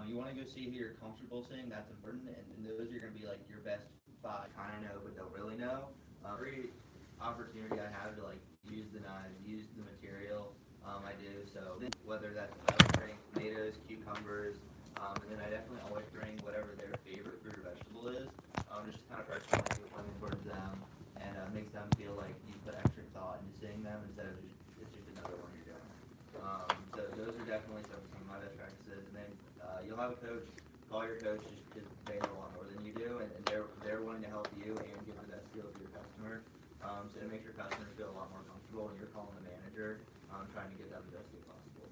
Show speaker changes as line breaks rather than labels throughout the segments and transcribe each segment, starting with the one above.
You want to go see who you're comfortable seeing. That's important, and those are going to be like your best five. Kind of know, but don't really know. Every opportunity I have to like use the knives, use the material, I do. So whether that's I would bring tomatoes, cucumbers, and then I definitely always bring whatever their favorite fruit or vegetable is. Just to kind of pointing towards them, and makes them feel like you put extra thought into seeing them instead of just it's just another one you're doing. So those are definitely some of my best practices. And then you'll have a coach, call your coach just because they know a lot more than you do, and they're willing to help you and give the best deal to your customer. So it makes your customers feel a lot more comfortable when you're calling the manager, trying to get them the best deal possible.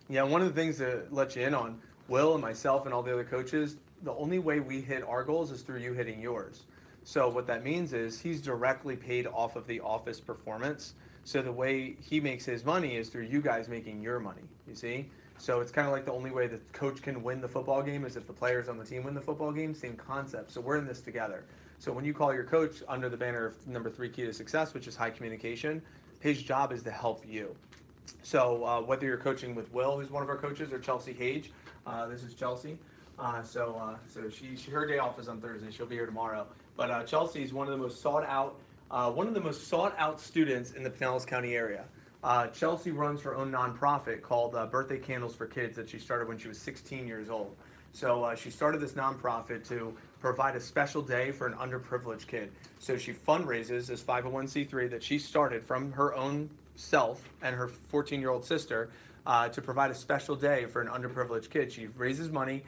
Yeah, one of the things to let you in on, Will and myself and all the other coaches, the only way we hit our goals is through you hitting yours. So what that means is he's directly paid off of the office performance. So the way he makes his money is through you guys making your money, you see? So it's kind of like the only way the coach can win the football game is if the players on the team win the football game, same concept. So we're in this together. So when you call your coach under the banner of number 3 key to success, which is high communication, his job is to help you. So whether you're coaching with Will, who's one of our coaches, or Chelsea Hage, this is Chelsea. So her day off is on Thursday. She'll be here tomorrow. But Chelsea is one of the most sought out students in the Pinellas County area. Chelsea runs her own nonprofit called Birthday Candles for Kids that she started when she was 16 years old. So she started this nonprofit to provide a special day for an underprivileged kid. So she fundraises this 501c3 that she started from her own self and her 14-year-old sister to provide a special day for an underprivileged kid. She raises money,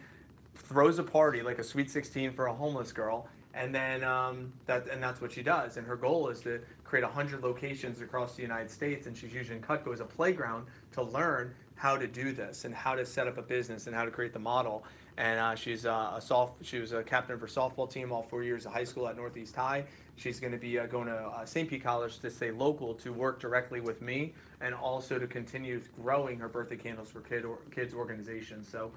throws a party like a Sweet 16 for a homeless girl, and then that's what she does. And her goal is to create 100 locations across the United States, and she's using Cutco as a playground to learn how to do this and how to set up a business and how to create the model. And she was a captain of her softball team all 4 years of high school at Northeast High. She's going to be going to St. Pete College to stay local to work directly with me and also to continue growing her Birthday Candles for Kids organization. So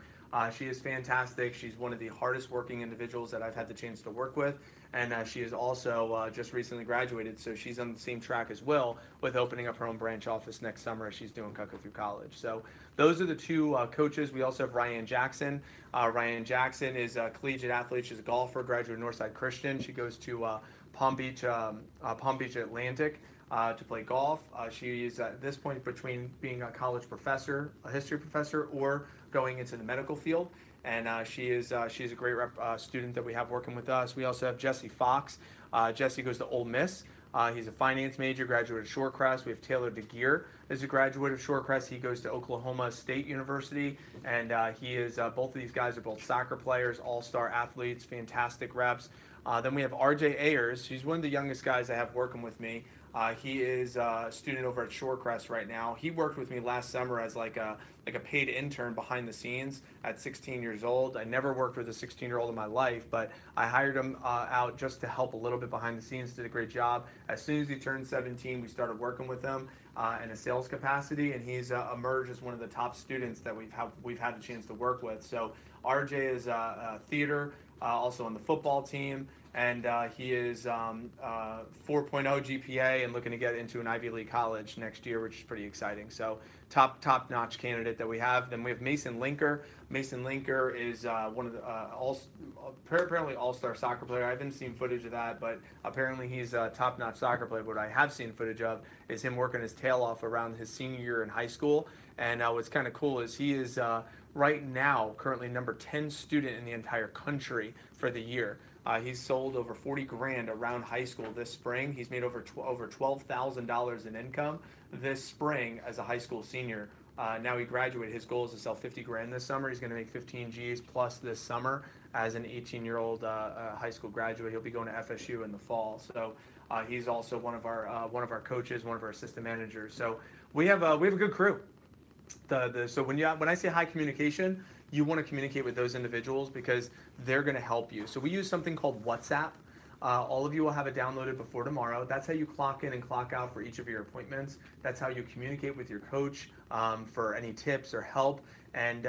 she is fantastic. She's one of the hardest working individuals that I've had the chance to work with. And she is also just recently graduated, so she's on the same track as Will with opening up her own branch office next summer as she's doing Cutco through college. So those are the two coaches. We also have Ryan Jackson. Ryan Jackson is a collegiate athlete. She's a golfer, graduate of Northside Christian. She goes to Palm Beach Atlantic to play golf. She is at this point between being a college professor, a history professor, or going into the medical field. And she's a great student that we have working with us. We also have Jesse Fox. Jesse goes to Ole Miss. He's a finance major, graduate of Shorecrest. We have Taylor DeGear is a graduate of Shorecrest. He goes to Oklahoma State University, and he is both of these guys are both soccer players, all-star athletes, fantastic reps. Then we have RJ Ayers. He's one of the youngest guys I have working with me. He is a student over at Shorecrest right now. He worked with me last summer as like a paid intern behind the scenes at 16 years old. I never worked with a 16-year-old in my life, but I hired him out just to help a little bit behind the scenes, did a great job. As soon as he turned 17, we started working with him in a sales capacity, and he's emerged as one of the top students that we've had a chance to work with. So RJ is a theater, also on the football team. And he is 4.0 GPA and looking to get into an Ivy League college next year, which is pretty exciting. So top-notch candidate that we have. Then we have Mason Linker. Mason Linker is one of the apparently all-star soccer player. I haven't seen footage of that, but apparently he's a top-notch soccer player. What I have seen footage of is him working his tail off around his senior year in high school. And what's kind of cool is he is right now currently number 10 student in the entire country for the year. He's sold over 40 grand around high school this spring. He's made over $12,000 in income this spring as a high school senior. Now he graduated. His goal is to sell 50 grand this summer. He's going to make 15 G's plus this summer as an 18-year-old high school graduate. He'll be going to FSU in the fall. So he's also one of our coaches, one of our assistant managers. So we have a good crew. So when I say high communication, you want to communicate with those individuals because they're going to help you. So we use something called WhatsApp. All of you will have it downloaded before tomorrow. That's how you clock in and clock out for each of your appointments. That's how you communicate with your coach for any tips or help. And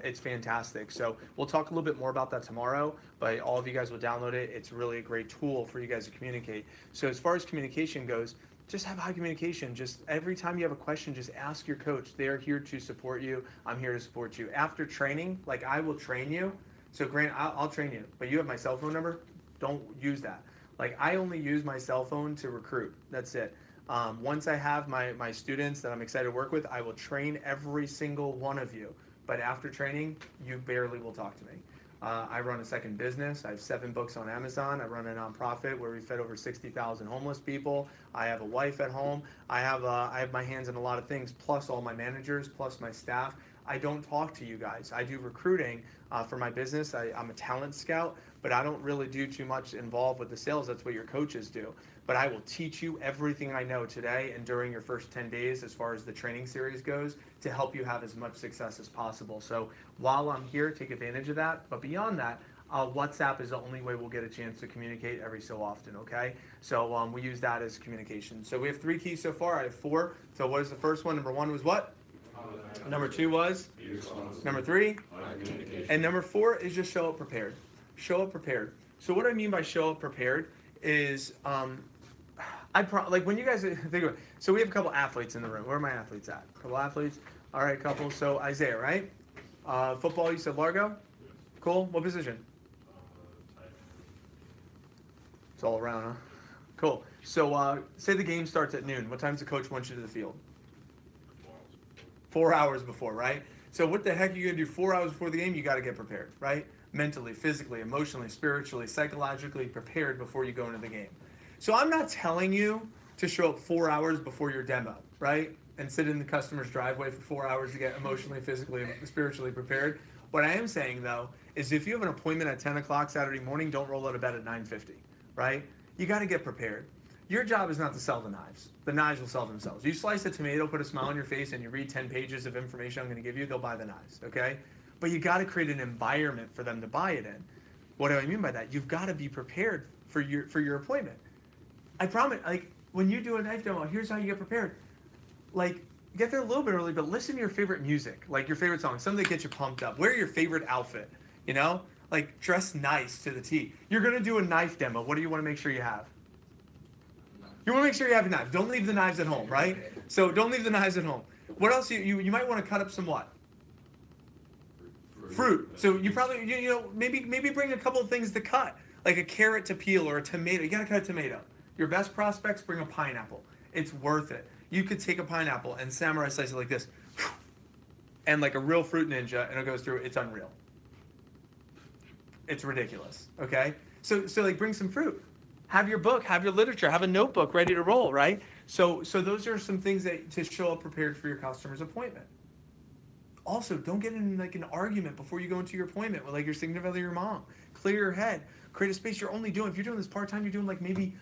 it's fantastic. So we'll talk a little bit more about that tomorrow, but all of you guys will download it. It's really a great tool for you guys to communicate. So as far as communication goes, just have high communication. Just every time you have a question, just ask your coach. They are here to support you. I'm here to support you. After training, like I will train you. So Grant, I'll train you, but you have my cell phone number. Don't use that. Like I only use my cell phone to recruit. That's it. Once I have my students that I'm excited to work with, I will train every single one of you. But after training, you barely will talk to me. I run a second business. I have 7 books on Amazon. I run a nonprofit where we fed over 60,000 homeless people. I have a wife at home. I have my hands in a lot of things, plus all my managers, plus my staff. I don't talk to you guys. I do recruiting for my business. I'm a talent scout, but I don't really do too much involved with the sales. That's what your coaches do. But I will teach you everything I know today and during your first 10 days as far as the training series goes to help you have as much success as possible. So while I'm here, take advantage of that. But beyond that, WhatsApp is the only way we'll get a chance to communicate every so often, okay? So we use that as communication. So we have 3 keys so far. I have 4. So what is the first one? Number 1 was what? Number 2 was? Number 3? And number 4 is just show up prepared. Show up prepared. So what I mean by show up prepared is like when you guys think about it, so we have a couple athletes in the room. Where are my athletes at? A couple athletes. All right, couple. So Isaiah, right? Football, you said Largo? Cool. What position? It's all around, huh? Cool. So say the game starts at noon. What time's the coach want you to the field? 4 hours before, right? So what the heck are you going to do 4 hours before the game? You got to get prepared, right? Mentally, physically, emotionally, spiritually, psychologically prepared before you go into the game. So I'm not telling you to show up 4 hours before your demo, right? And sit in the customer's driveway for 4 hours to get emotionally, physically, and spiritually prepared. What I am saying, though, is if you have an appointment at 10 o'clock Saturday morning, don't roll out of bed at 9:50, right? You got to get prepared. Your job is not to sell the knives. The knives will sell themselves. You slice a tomato, put a smile on your face, and you read 10 pages of information I'm going to give you, they'll buy the knives, okay? But you got to create an environment for them to buy it in. What do I mean by that? You've got to be prepared for your appointment. I promise, like, when you do a knife demo, here's how you get prepared. Like, get there a little bit early, but listen to your favorite music, like your favorite song, something that gets you pumped up. Wear your favorite outfit, you know? Like, dress nice to the T. You're going to do a knife demo. What do you want to make sure you have? You want to make sure you have a knife. Don't leave the knives at home, right? So don't leave the knives at home. What else? You might want to cut up some what? Fruit. So you probably, you know, maybe bring a couple of things to cut, like a carrot to peel or a tomato. You got to cut a tomato. Your best prospects, bring a pineapple. It's worth it. You could take a pineapple and samurai slice it like this, and like a real fruit ninja, and it goes through. It's unreal. It's ridiculous. Okay? So like bring some fruit. Have your book, have your literature, have a notebook ready to roll, right? So those are some things that to show up prepared for your customer's appointment. Also, don't get in like an argument before you go into your appointment with like your significant other, your mom. Clear your head. Create a space. You're only doing, if you're doing this part-time, you're doing like maybe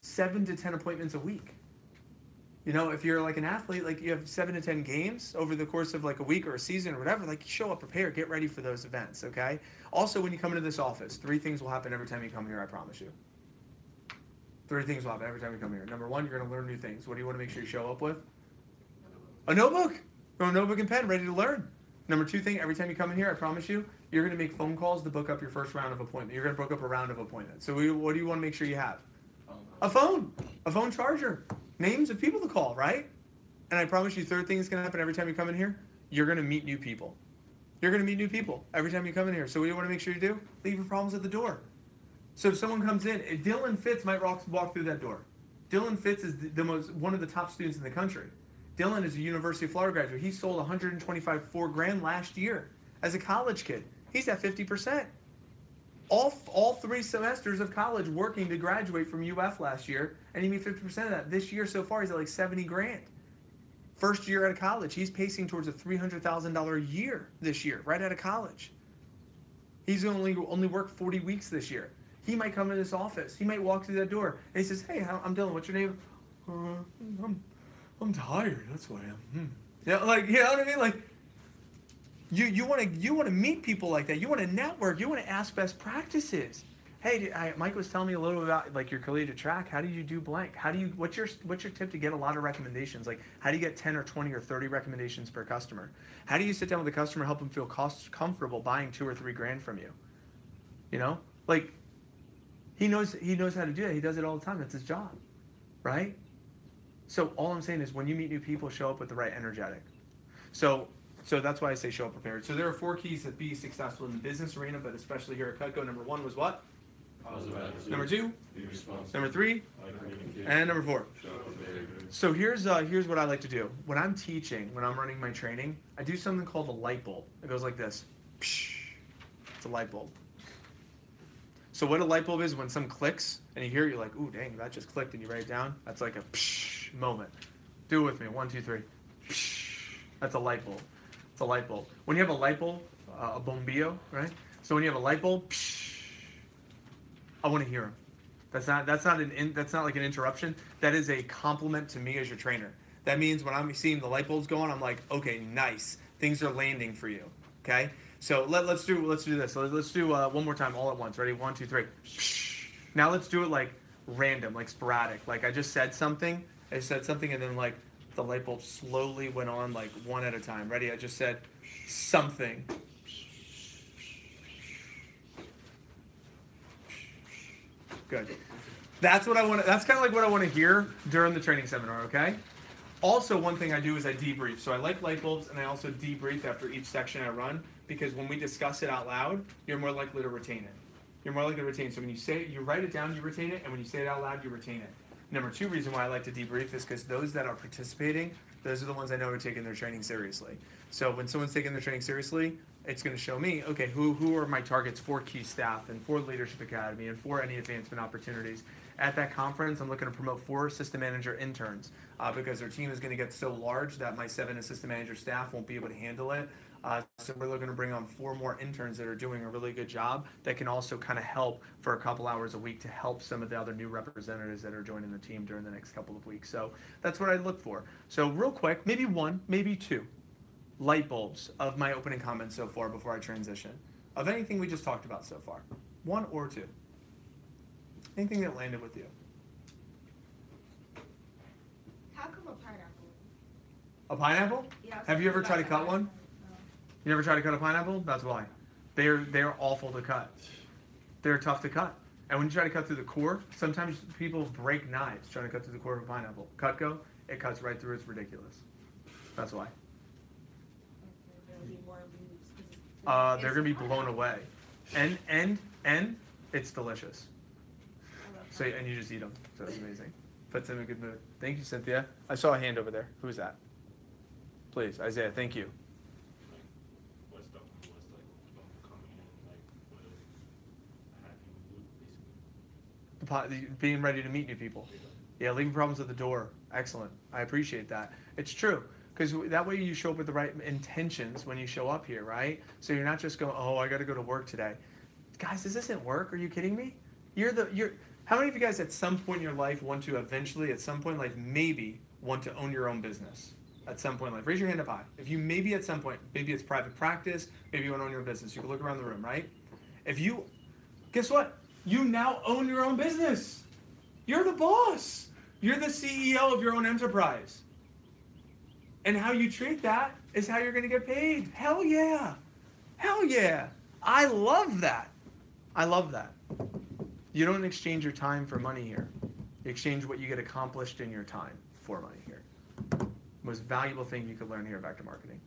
7 to 10 appointments a week. You know, if you're like an athlete, like you have 7 to 10 games over the course of like a week or a season or whatever, like show up prepared, get ready for those events, okay? Also, when you come into this office, 3 things will happen every time you come here, I promise you. 3 things will happen every time you come here. Number 1, you're going to learn new things. What do you want to make sure you show up with? A notebook. Go a notebook and pen, ready to learn. Number 2 thing, every time you come in here, I promise you, you're going to make phone calls to book up your first round of appointment. You're going to book up a round of appointments. So what do you want to make sure you have? A phone charger, names of people to call, right? And I promise you, 3rd thing is going to happen every time you come in here. You're going to meet new people. You're going to meet new people every time you come in here. So what do you want to make sure you do? Leave your problems at the door. So if someone comes in, Dylan Fitz might walk through that door. Dylan Fitz is one of the top students in the country. Dylan is a University of Florida graduate. He sold 125 $4,000 last year as a college kid. He's at 50%. All 3 semesters of college working to graduate from UF last year, and he made 50% of that. This year so far, he's at like $70,000. First year out of college, he's pacing towards a $300,000 a year this year, right out of college. He's only worked 40 weeks this year. He might come in this office. He might walk through that door, and he says, "Hey, I'm Dylan. What's your name?" I'm tired. That's who I am. Yeah, like, you know what I mean? Like, you want to meet people like that. You want to network. You want to ask best practices. Hey, Mike was telling me a little about like your collegiate track. How did you do blank? What's your tip to get a lot of recommendations? Like, how do you get 10 or 20 or 30 recommendations per customer? How do you sit down with the customer, help them feel comfortable buying $2 or $3,000 from you? You know, like he knows how to do that. He does it all the time. That's his job, right? So all I'm saying is when you meet new people, show up with the right energetic. So that's why I say show up prepared. So there are 4 keys to be successful in the business arena, but especially here at Cutco. Number 1 was what?
Positive attitude.
Number 2?
Be responsive.
Number 3?
Like communication.
And number 4.
Show up prepared.
So here's what I like to do. When I'm teaching, when I'm running my training, I do something called a light bulb. It goes like this. Psh. It's a light bulb. So what a light bulb is, when some clicks and you hear it, you're like, ooh, dang, that just clicked, and you write it down. That's like a psh moment. Do it with me. 1, 2, 3. Psh. That's a light bulb. It's a light bulb. When you have a light bulb, a bombillo, right? So when you have a light bulb, psh, I want to hear him. That's not like an interruption. That is a compliment to me as your trainer. That means when I'm seeing the light bulbs go on, I'm like, okay, nice. Things are landing for you. Okay. So let's do this. So let's do one more time, all at once. Ready? 1, 2, 3. Psh. Now let's do it like random, like sporadic. Like I just said something. And then like the light bulb slowly went on, like one at a time. Ready? I just said something. Good. That's what I want. That's kind of like what I want to hear during the training seminar. Okay. Also, one thing I do is I debrief. So I like light bulbs, and I also debrief after each section I run, because when we discuss it out loud, you're more likely to retain it. You're more likely to retain it. So when you say it, you write it down, you retain it, and when you say it out loud, you retain it. Number 2 reason why I like to debrief is because those that are participating, those are the ones I know are taking their training seriously. So when someone's taking their training seriously, it's going to show me, okay, who are my targets for key staff and for Leadership Academy and for any advancement opportunities. At that conference, I'm looking to promote 4 assistant manager interns because their team is going to get so large that my 7 assistant manager staff won't be able to handle it. So we're looking to bring on 4 more interns that are doing a really good job that can also kind of help for a couple hours a week to help some of the other new representatives that are joining the team during the next couple of weeks. So that's what I look for. So real quick, maybe 1, maybe 2 light bulbs of my opening comments so far before I transition. Of anything we just talked about so far. 1 or 2. Anything that landed with you.
How come a pineapple?
A pineapple?
Yeah,
Have you ever tried to cut one?
No.
You never tried to cut a pineapple? That's why. They're awful to cut. They're tough to cut. And when you try to cut through the core, sometimes people break knives trying to cut through the core of a pineapple. Cutco, it cuts right through. It's ridiculous. That's why.
There'll be more leaves, 'cause
They're gonna be blown away. And it's delicious.
I love
So and you just eat them. So it's amazing. Puts them in a good mood. Thank you, Cynthia. I saw a hand over there. Who's that? Please, Isaiah. Thank you.
What's like coming in like with a happy mood, basically.
Being ready to meet new people. Yeah, leaving problems at the door. Excellent. I appreciate that. It's true. Because that way you show up with the right intentions when you show up here, right? So you're not just going, oh, I got to go to work today. Guys, this isn't work. Are you kidding me? How many of you guys at some point in your life want to eventually, at some point in life, maybe want to own your own business? At some point in life. Raise your hand up high. If you maybe at some point, maybe it's private practice, maybe you want to own your own business. You can look around the room, right? Guess what? You now own your own business. You're the boss. You're the CEO of your own enterprise. And how you treat that is how you're going to get paid. Hell yeah. Hell yeah. I love that. I love that. You don't exchange your time for money here. You exchange what you get accomplished in your time for money here. Most valuable thing you could learn here at Vector Marketing.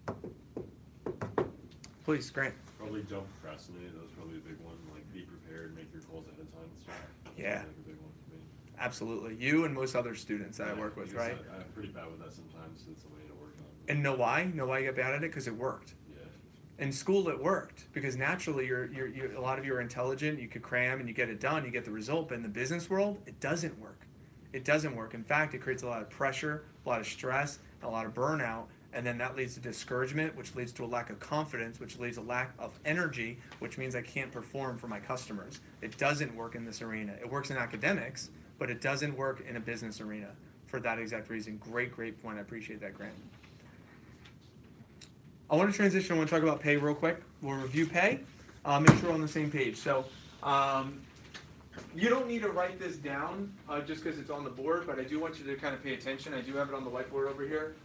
Please, Grant.
Probably don't procrastinate. That was probably a big one. Like be prepared, make your goals ahead of time and stuff.
Yeah.
That's like a big one for me.
Absolutely. You and most other students that I work with,
Because
right?
I'm pretty bad with that sometimes. So it's a way to work on.
And know why? Know why you get bad at it? Because it worked.
Yeah.
In school, it worked because naturally, a lot of you are intelligent. You could cram and you get it done. You get the result. But in the business world, it doesn't work. It doesn't work. In fact, it creates a lot of pressure, a lot of stress, a lot of burnout, and then that leads to discouragement, which leads to a lack of confidence, which leads to a lack of energy, which means I can't perform for my customers. It doesn't work in this arena. It works in academics, but it doesn't work in a business arena for that exact reason. Great point. I appreciate that, Grant. I want to transition. I want to talk about pay real quick. We'll review pay. Make sure we're on the same page. So you don't need to write this down just because it's on the board, but I do want you to kind of pay attention. I do have it on the whiteboard over here.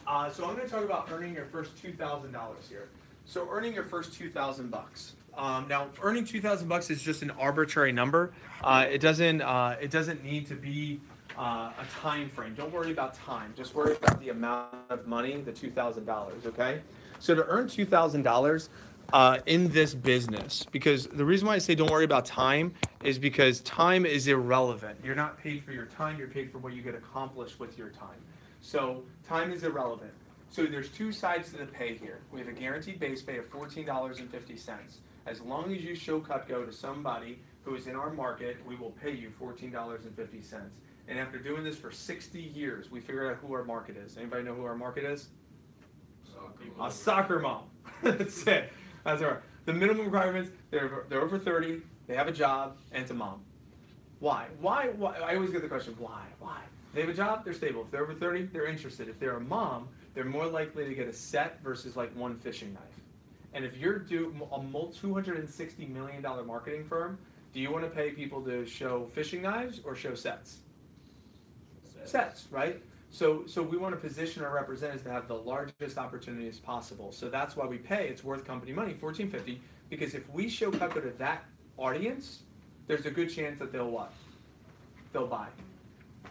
So I'm going to talk about earning your first $2,000 here. So earning your first $2,000 bucks. Now, earning $2,000 bucks is just an arbitrary number. It doesn't need to be a time frame. Don't worry about time. Just worry about the amount of money, the $2,000. Okay. So to earn $2,000 in this business, because the reason why I say don't worry about time is because time is irrelevant. You're not paid for your time. You're paid for what you get accomplished with your time. So time is irrelevant. So there's two sides to the pay here. We have a guaranteed base pay of $14.50. As long as you show Cutco to somebody who is in our market, we will pay you $14.50. And after doing this for 60 years, we figured out who our market is. Anybody know who our market is? A soccer mom. That's it. That's all right. The minimum requirements, they're over 30, they have a job, and it's a mom. Why? Why? I always get the question, why? Why? They have a job, they're stable. If they're over 30, they're interested. If they're a mom, they're more likely to get a set versus like one fishing knife. And if you're a $260 million marketing firm, do you want to pay people to show fishing knives or show sets? Sets, right? So we want to position our representatives to have the largest opportunities possible. So that's why we pay. It's worth company money, $14.50, because if we show Cutco to that audience, there's a good chance that they'll what? They'll buy.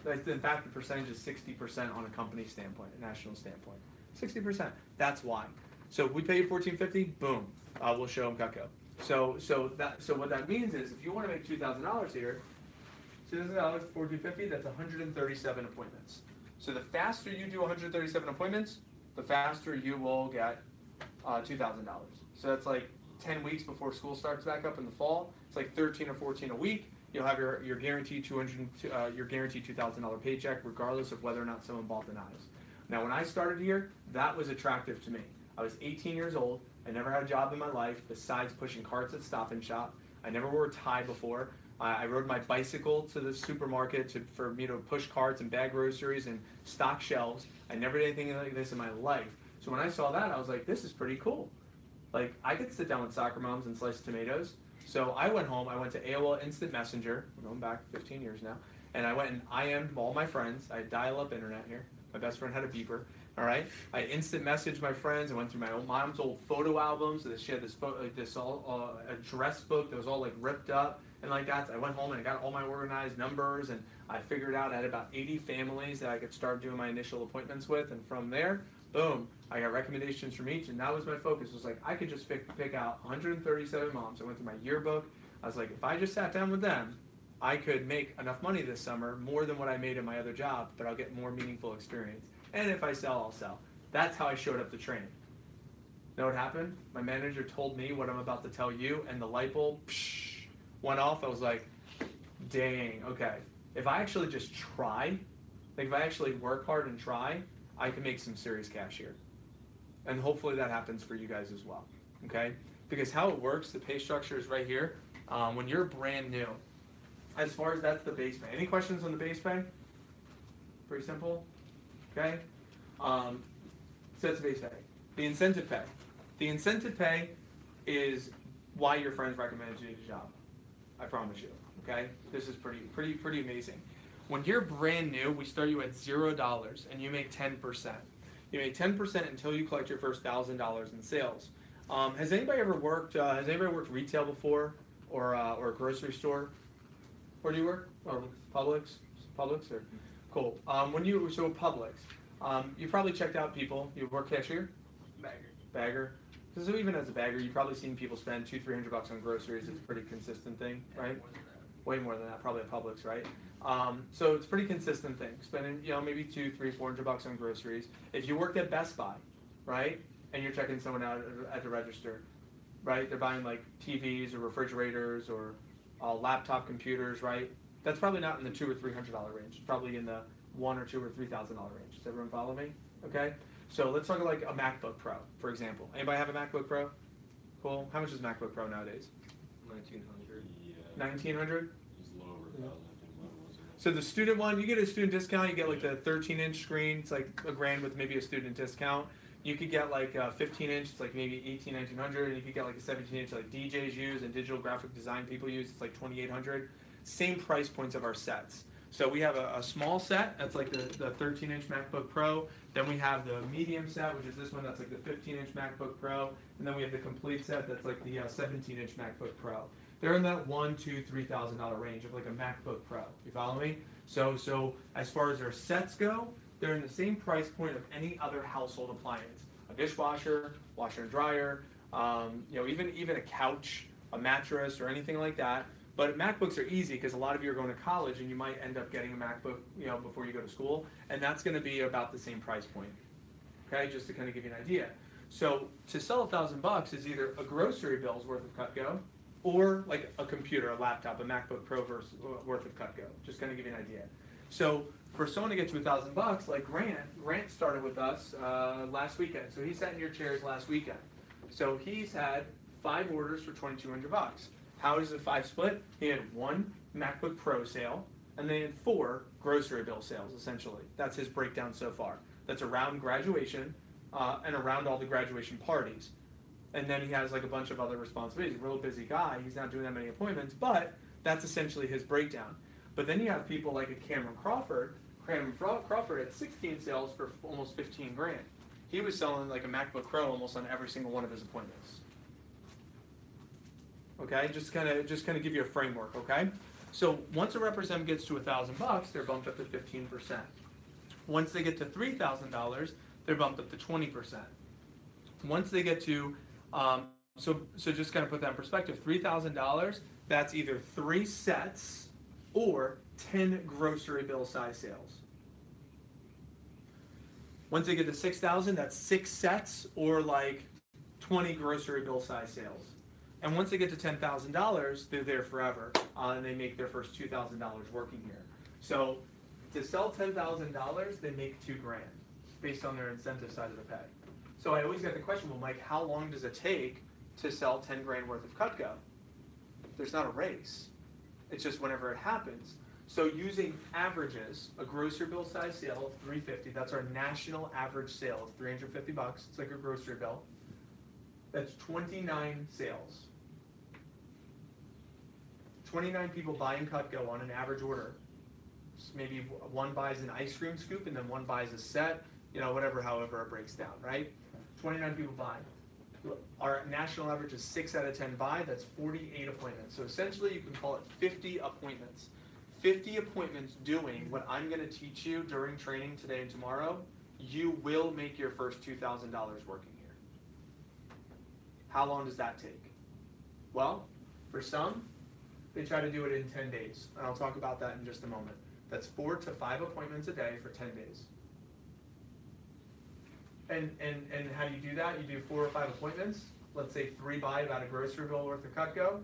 In fact, the percentage is 60% on a company standpoint, a national standpoint. 60%. That's why. So if we pay you $14.50, boom, we'll show them Cutco. So what that means is if you want to make $2,000 here, $2,000, $14.50, that's 137 appointments. So the faster you do 137 appointments, the faster you will get $2,000. So that's like 10 weeks before school starts back up in the fall. It's like 13 or 14 a week. You'll have your guaranteed $2,000 paycheck, regardless of whether or not someone bought the knives. Now, when I started here, that was attractive to me. I was 18 years old. I never had a job in my life besides pushing carts at Stop and Shop. I never wore a tie before. I rode my bicycle to the supermarket for me to push carts and bag groceries and stock shelves. I never did anything like this in my life. So when I saw that, I was like, this is pretty cool. Like, I could sit down with soccer moms and slice tomatoes. So I went home, I went to AOL Instant Messenger, we're going back 15 years now, and I went and IM'd all my friends. I had dial-up internet here. My best friend had a beeper, all right? I instant messaged my friends. I went through my mom's old photo albums. She had this address book that was all like ripped up and like that. So I went home and I got all my organized numbers, and I figured out I had about 80 families that I could start doing my initial appointments with, and from there, boom, I got recommendations from each, and that was my focus. It was like, I could just pick out 137 moms. I went through my yearbook. I was like, if I just sat down with them, I could make enough money this summer, more than what I made in my other job, but I'll get more meaningful experience. And if I sell, I'll sell. That's how I showed up to training. Know what happened? My manager told me what I'm about to tell you, and the light bulb went off. I was like, dang, okay. If I actually just try, like if I actually work hard and try, I can make some serious cash here. And hopefully that happens for you guys as well, okay? Because how it works, the pay structure is right here. When you're brand new, as far as that's the base pay. Any questions on the base pay? Pretty simple, okay? So that's the base pay. The incentive pay. The incentive pay is why your friends recommended you the job. I promise you, okay? This is pretty amazing. When you're brand new, we start you at $0 and you make 10%. You make 10% until you collect your first $1,000 in sales. Has anybody ever worked retail before, or a grocery store? Where do you work? Or Publix? Publix, or cool. Publix, you probably checked out people. You work cashier? Bagger. So even as a bagger, you've probably seen people spend $200-300 on groceries. It's a pretty consistent thing, right? Way more than that, probably at Publix, right? So it's a pretty consistent thing. Spending, maybe $200-400 on groceries. If you worked at Best Buy, right, and you're checking someone out at the register, right? They're buying like TVs or refrigerators or laptop computers, right? That's probably not in the $200 or $300 range. It's probably in the $1,000 or $2,000 or $3,000 range. Does everyone follow me? Okay. So let's talk like a MacBook Pro, for example. Anybody have a MacBook Pro? Cool. How much is MacBook Pro nowadays?
1,900.
Yeah.
1,900.
It's a little over 1,000, I think mine was.
So the student one, you get a student discount. You get like the 13-inch screen. It's like $1,000 with maybe a student discount. You could get like a 15-inch. It's like maybe $1,800-1,900. And you could get like a 17-inch like DJs use and digital graphic design people use. It's like $2,800. Same price points of our sets. So we have a small set, that's like the 13-inch MacBook Pro. Then we have the medium set, which is this one, that's like the 15-inch MacBook Pro. And then we have the complete set, that's like the 17-inch MacBook Pro. They're in that $1,000, $2,000, $3,000 range of like a MacBook Pro. You follow me? So as far as their sets go, they're in the same price point of any other household appliance. A dishwasher, washer and dryer, even a couch, a mattress, or anything like that. But MacBooks are easy because a lot of you are going to college and you might end up getting a MacBook, before you go to school, and that's going to be about the same price point. Okay, just to kind of give you an idea. So to sell $1,000 is either a grocery bill's worth of Cutco, or like a computer, a laptop, a MacBook Pro worth of Cutco. Just kind of give you an idea. So for someone to get to $1,000, like Grant started with us last weekend. So he sat in your chairs last weekend. So he's had 5 orders for $2,200. How is the 5 split? He had 1 MacBook Pro sale, and then he had 4 grocery bill sales, essentially. That's his breakdown so far. That's around graduation and around all the graduation parties. And then he has like a bunch of other responsibilities. He's a real busy guy. He's not doing that many appointments, but that's essentially his breakdown. But then you have people like a Cameron Crawford. Cameron Crawford had 16 sales for almost 15 grand. He was selling like a MacBook Pro almost on every single one of his appointments. Okay, just kind of give you a framework. Okay, so once a representative gets to $1,000, they're bumped up to 15%. Once they get to $3,000, they're bumped up to 20%. Once they get to so just kind of put that in perspective, $3,000, that's either 3 sets or 10 grocery bill size sales. Once they get to $6,000, that's 6 sets or like 20 grocery bill size sales. And once they get to $10,000, they're there forever, and they make their first $2,000 working here. So to sell $10,000, they make $2 grand based on their incentive side of the pay. So I always get the question, well, Mike, how long does it take to sell 10 grand worth of Cutco? There's not a race. It's just whenever it happens. So using averages, a grocery bill size sale of $350, that's our national average sale of $350. It's like a grocery bill. That's 29 sales. 29 people buying Cutco on an average order. Maybe one buys an ice cream scoop and then one buys a set, however it breaks down, right? 29 people buy. Our national average is 6 out of 10 buy, that's 48 appointments. So essentially you can call it 50 appointments. 50 appointments doing what I'm gonna teach you during training today and tomorrow, you will make your first $2,000 working here. How long does that take? Well, for some, they try to do it in 10 days. And I'll talk about that in just a moment. That's 4 to 5 appointments a day for 10 days. And how do you do that? You do 4 or 5 appointments. Let's say 3 buy about a grocery bill worth of Cutco.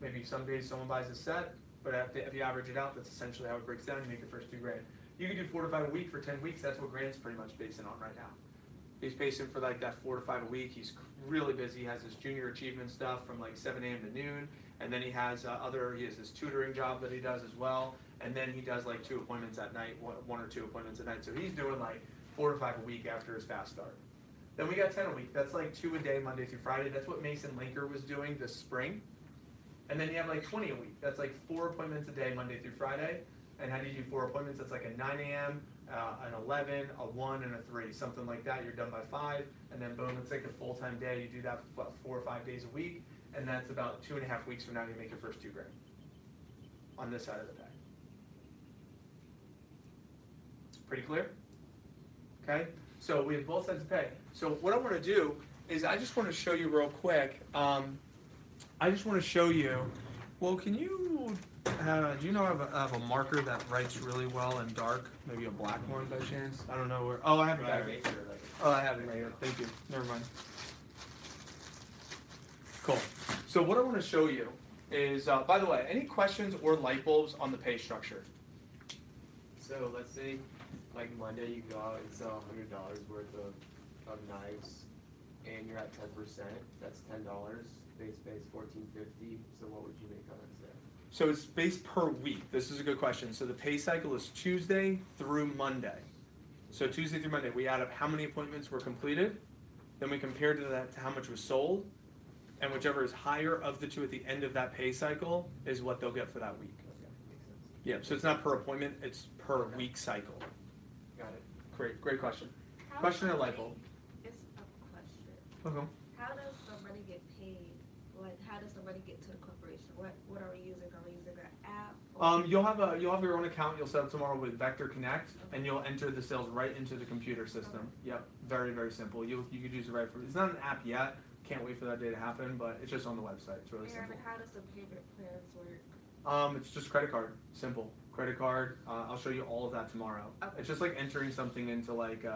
Maybe some days someone buys a set, but if you average it out, that's essentially how it breaks down. You make your first 2 grand. You can do 4 to 5 a week for 10 weeks. That's what Grant's pretty much basing on right now. He's pacing for like that 4 to 5 a week. He's really busy. He has his junior achievement stuff from like 7 a.m. to noon. And then he has he has this tutoring job that he does as well. And then he does like 2 appointments at night, 1 or 2 appointments at night. So he's doing like 4 to 5 a week after his fast start. Then we got 10 a week. That's like 2 a day, Monday through Friday. That's what Mason Linker was doing this spring. And then you have like 20 a week. That's like 4 appointments a day, Monday through Friday. And how do you do 4 appointments? That's like a 9 a.m., an 11, a 1, and a 3, something like that. You're done by 5, and then boom, it's like a full-time day. You do that for 4 or 5 days a week, and that's about 2.5 weeks from now you make your first 2 grand on this side of the day. Pretty clear? Okay, so we have both sides of pay. So what I want to do is I just want to show you real quick. I just want to show you. Well, can you? Do you know I have a marker that writes really well in dark? Maybe a black one by chance? I don't know where. Oh, I have it right here. Oh, I have it right here. Thank you. Never mind. Cool. So what I want to show you is, by the way, any questions or light bulbs on the pay structure?
So let's say, like Monday, you go out and sell $100 worth of knives, and you're at 10%. That's $10. Base pay is $14.50. So what would you make on that sale?
So it's based per week. This is a good question. So the pay cycle is Tuesday through Monday. So Tuesday through Monday, we add up how many appointments were completed, then we compare to that to how much was sold, and whichever is higher of the two at the end of that pay cycle is what they'll get for that week.
Okay, makes sense.
Yeah, so it's not per appointment, it's per week cycle.
Got it.
Great question.
How
Question or
does
light bulb?
It's a question.
Okay.
How does somebody get paid? Like, how does somebody get to the corporation? What are we using? Are we using an app?
You'll have your own account. You'll set up tomorrow with Vector Connect, and you'll enter the sales right into the computer system. Yep, very simple. You could use it right for. It's not an app yet. Can't wait for that day to happen, but it's just on the website. It's really
And
simple.
how does the payment plans work?
It's just credit card. Simple credit card. I'll show you all of that tomorrow.
Okay.
It's just like entering something into like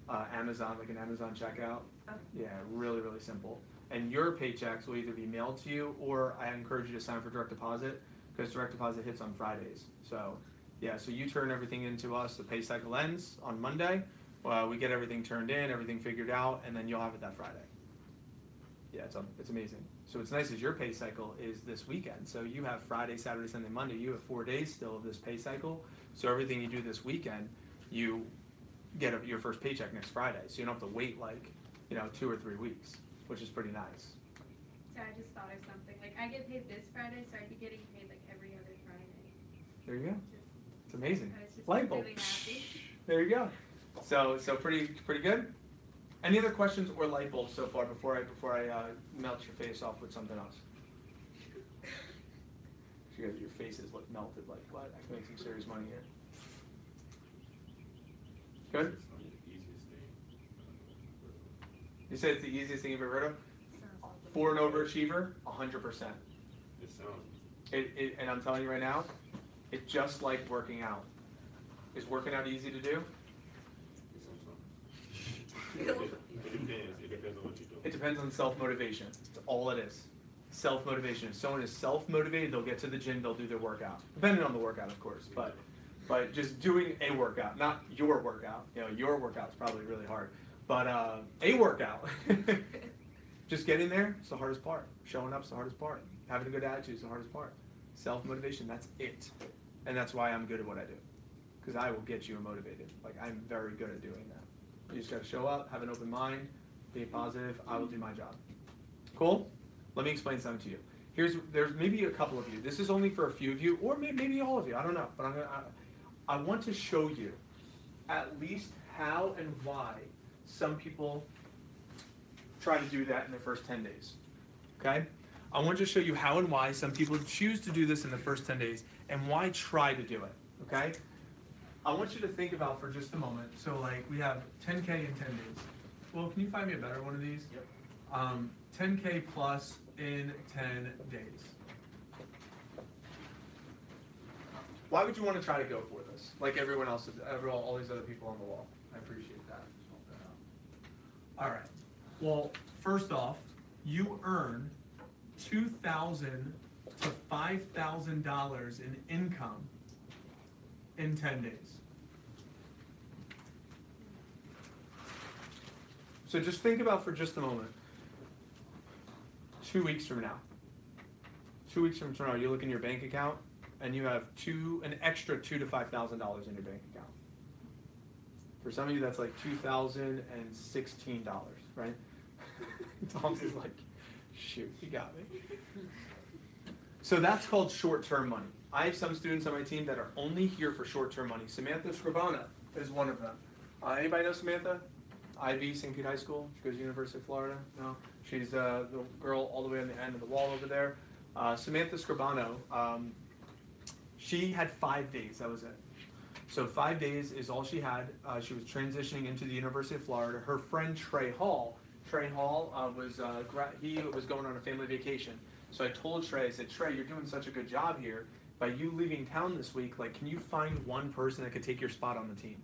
Amazon, like an Amazon checkout.
Okay.
Yeah, really simple. And your paychecks will either be mailed to you, or I encourage you to sign for direct deposit, because direct deposit hits on Fridays. So yeah, so you turn everything into us. The pay cycle ends on Monday. We get everything turned in, everything figured out, and then you'll have it that Friday. Yeah, it's amazing. So what's nice is your pay cycle is this weekend. So you have Friday, Saturday, Sunday, Monday. You have 4 days still of this pay cycle. So everything you do this weekend, you get your first paycheck next Friday. So you don't have to wait 2 or 3 weeks, which is pretty nice.
So I just thought of something. Like I get paid this Friday, so I'd be getting paid like every other Friday.
There you go.
Just,
It's amazing.
I was just
Light bulb.
really happy.
There you go. So pretty good. Any other questions or light bulbs so far before I melt your face off with something else? Your faces look melted like what? I can make some serious money here. Good?
It's not the easiest thing.
You say it's the easiest thing you've ever heard of?
Sounds like
For an overachiever, 100%.
It sounds
And I'm telling you right now, it's just like working out. Is working out easy to do?
it sometimes. It depends on what you do.
It depends on self-motivation. That's all it is. Self-motivation. If someone is self-motivated, they'll get to the gym, they'll do their workout. Depending on the workout, of course, but just doing a workout, not your workout. Your workout's probably really hard, but a workout. Just getting there, it's the hardest part. Showing up's the hardest part. Having a good attitude is the hardest part. Self-motivation, that's it. And that's why I'm good at what I do. Because I will get you motivated. Like, I'm very good at doing that. You just gotta show up, have an open mind, be positive, I will do my job. Cool? Let me explain something to you. There's maybe a couple of you. This is only for a few of you, or maybe all of you, I don't know. But I want to show you at least how and why some people try to do that in their first 10 days. Okay? I want to show you how and why some people choose to do this in the first 10 days and why try to do it. Okay? I want you to think about for just a moment. So like we have 10K in 10 days. Well, can you find me a better one of these?
Yep.
10K plus in 10 days. Why would you want to try to go for this? Like everyone else, all these other people on the wall. I appreciate that. All right. Well, first off, you earn $2,000 to $5,000 in income in 10 days. So just think about for just a moment. 2 weeks from now. 2 weeks from tomorrow, you look in your bank account and you have an extra $2,000 to $5,000 in your bank account. For some of you, that's like $2,016, right? Tom's is like, shoot, you got me. So that's called short-term money. I have some students on my team that are only here for short-term money. Samantha Scribana is one of them. Anybody know Samantha? IB, St. Pete High School. She goes to University of Florida. No? She's the girl all the way on the end of the wall over there. Samantha Scribano, she had 5 days. That was it. So 5 days is all she had. She was transitioning into the University of Florida. Her friend Trey Hall was going on a family vacation. So I told Trey, I said, Trey, you're doing such a good job here. By you leaving town this week, like, can you find one person that could take your spot on the team?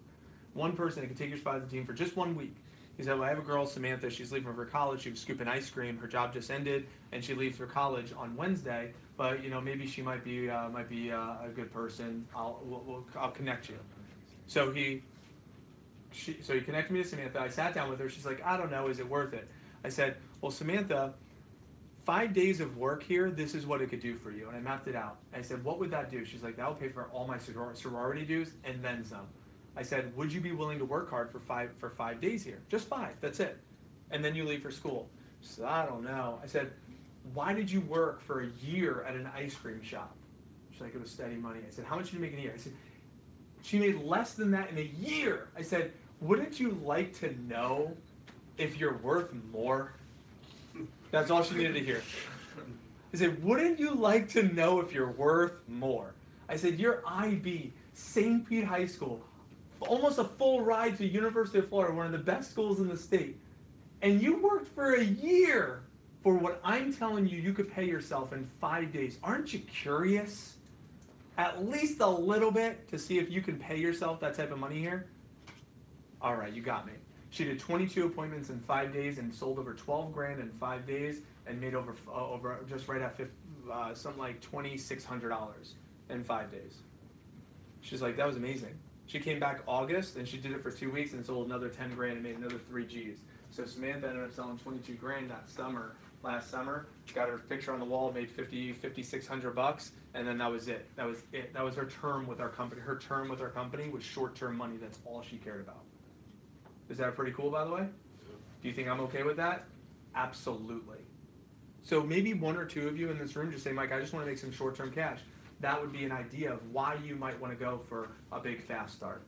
One person that could take your spot on the team for just 1 week. He said, well, I have a girl, Samantha, she's leaving for college. She was scooping ice cream. Her job just ended, and she leaves for college on Wednesday. But, maybe she might be a good person. I'll connect you. So he connected me to Samantha. I sat down with her. She's like, I don't know. Is it worth it? I said, well, Samantha, 5 days of work here, this is what it could do for you. And I mapped it out. I said, what would that do? She's like, that'll pay for all my sorority dues and then some. I said, would you be willing to work hard for 5 days here? Just 5, that's it. And then you leave for school. She said, I don't know. I said, why did you work for a year at an ice cream shop? She's like, it was steady money. I said, how much did you make in a year? I said, she made less than that in a year. I said, wouldn't you like to know if you're worth more? That's all she needed to hear. I said, wouldn't you like to know if you're worth more? I said, you're IB, St. Pete High School, almost a full ride to University of Florida, one of the best schools in the state. And you worked for a year for what I'm telling you could pay yourself in 5 days. Aren't you curious? At least a little bit to see if you can pay yourself that type of money here? All right, you got me. She did 22 appointments in 5 days and sold over 12 grand in 5 days and made over just right at something like $2,600 in 5 days. She's like, that was amazing. She came back August and she did it for 2 weeks and sold another 10 grand and made another 3 G's. So Samantha ended up selling 22 grand last summer, got her picture on the wall, made $5,600, and then that was it. That was her term with our company. Her term with our company was short-term money. That's all she cared about. Is that pretty cool, by the way? Do you think I'm okay with that? Absolutely. So maybe one or two of you in this room just say, Mike, I just want to make some short-term cash. That would be an idea of why you might want to go for a big fast start.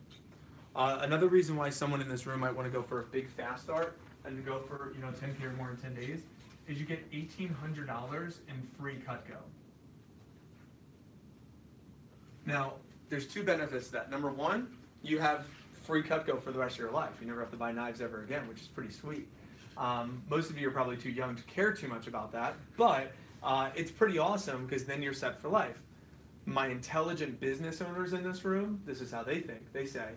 Another reason why someone in this room might want to go for a big fast start and to go for 10K or more in 10 days is you get $1,800 in free Cutco. Now, there's two benefits to that. Number one, you have free Cutco for the rest of your life. You never have to buy knives ever again, which is pretty sweet. Most of you are probably too young to care too much about that, but it's pretty awesome because then you're set for life. My intelligent business owners in this room, this is how they think. They say,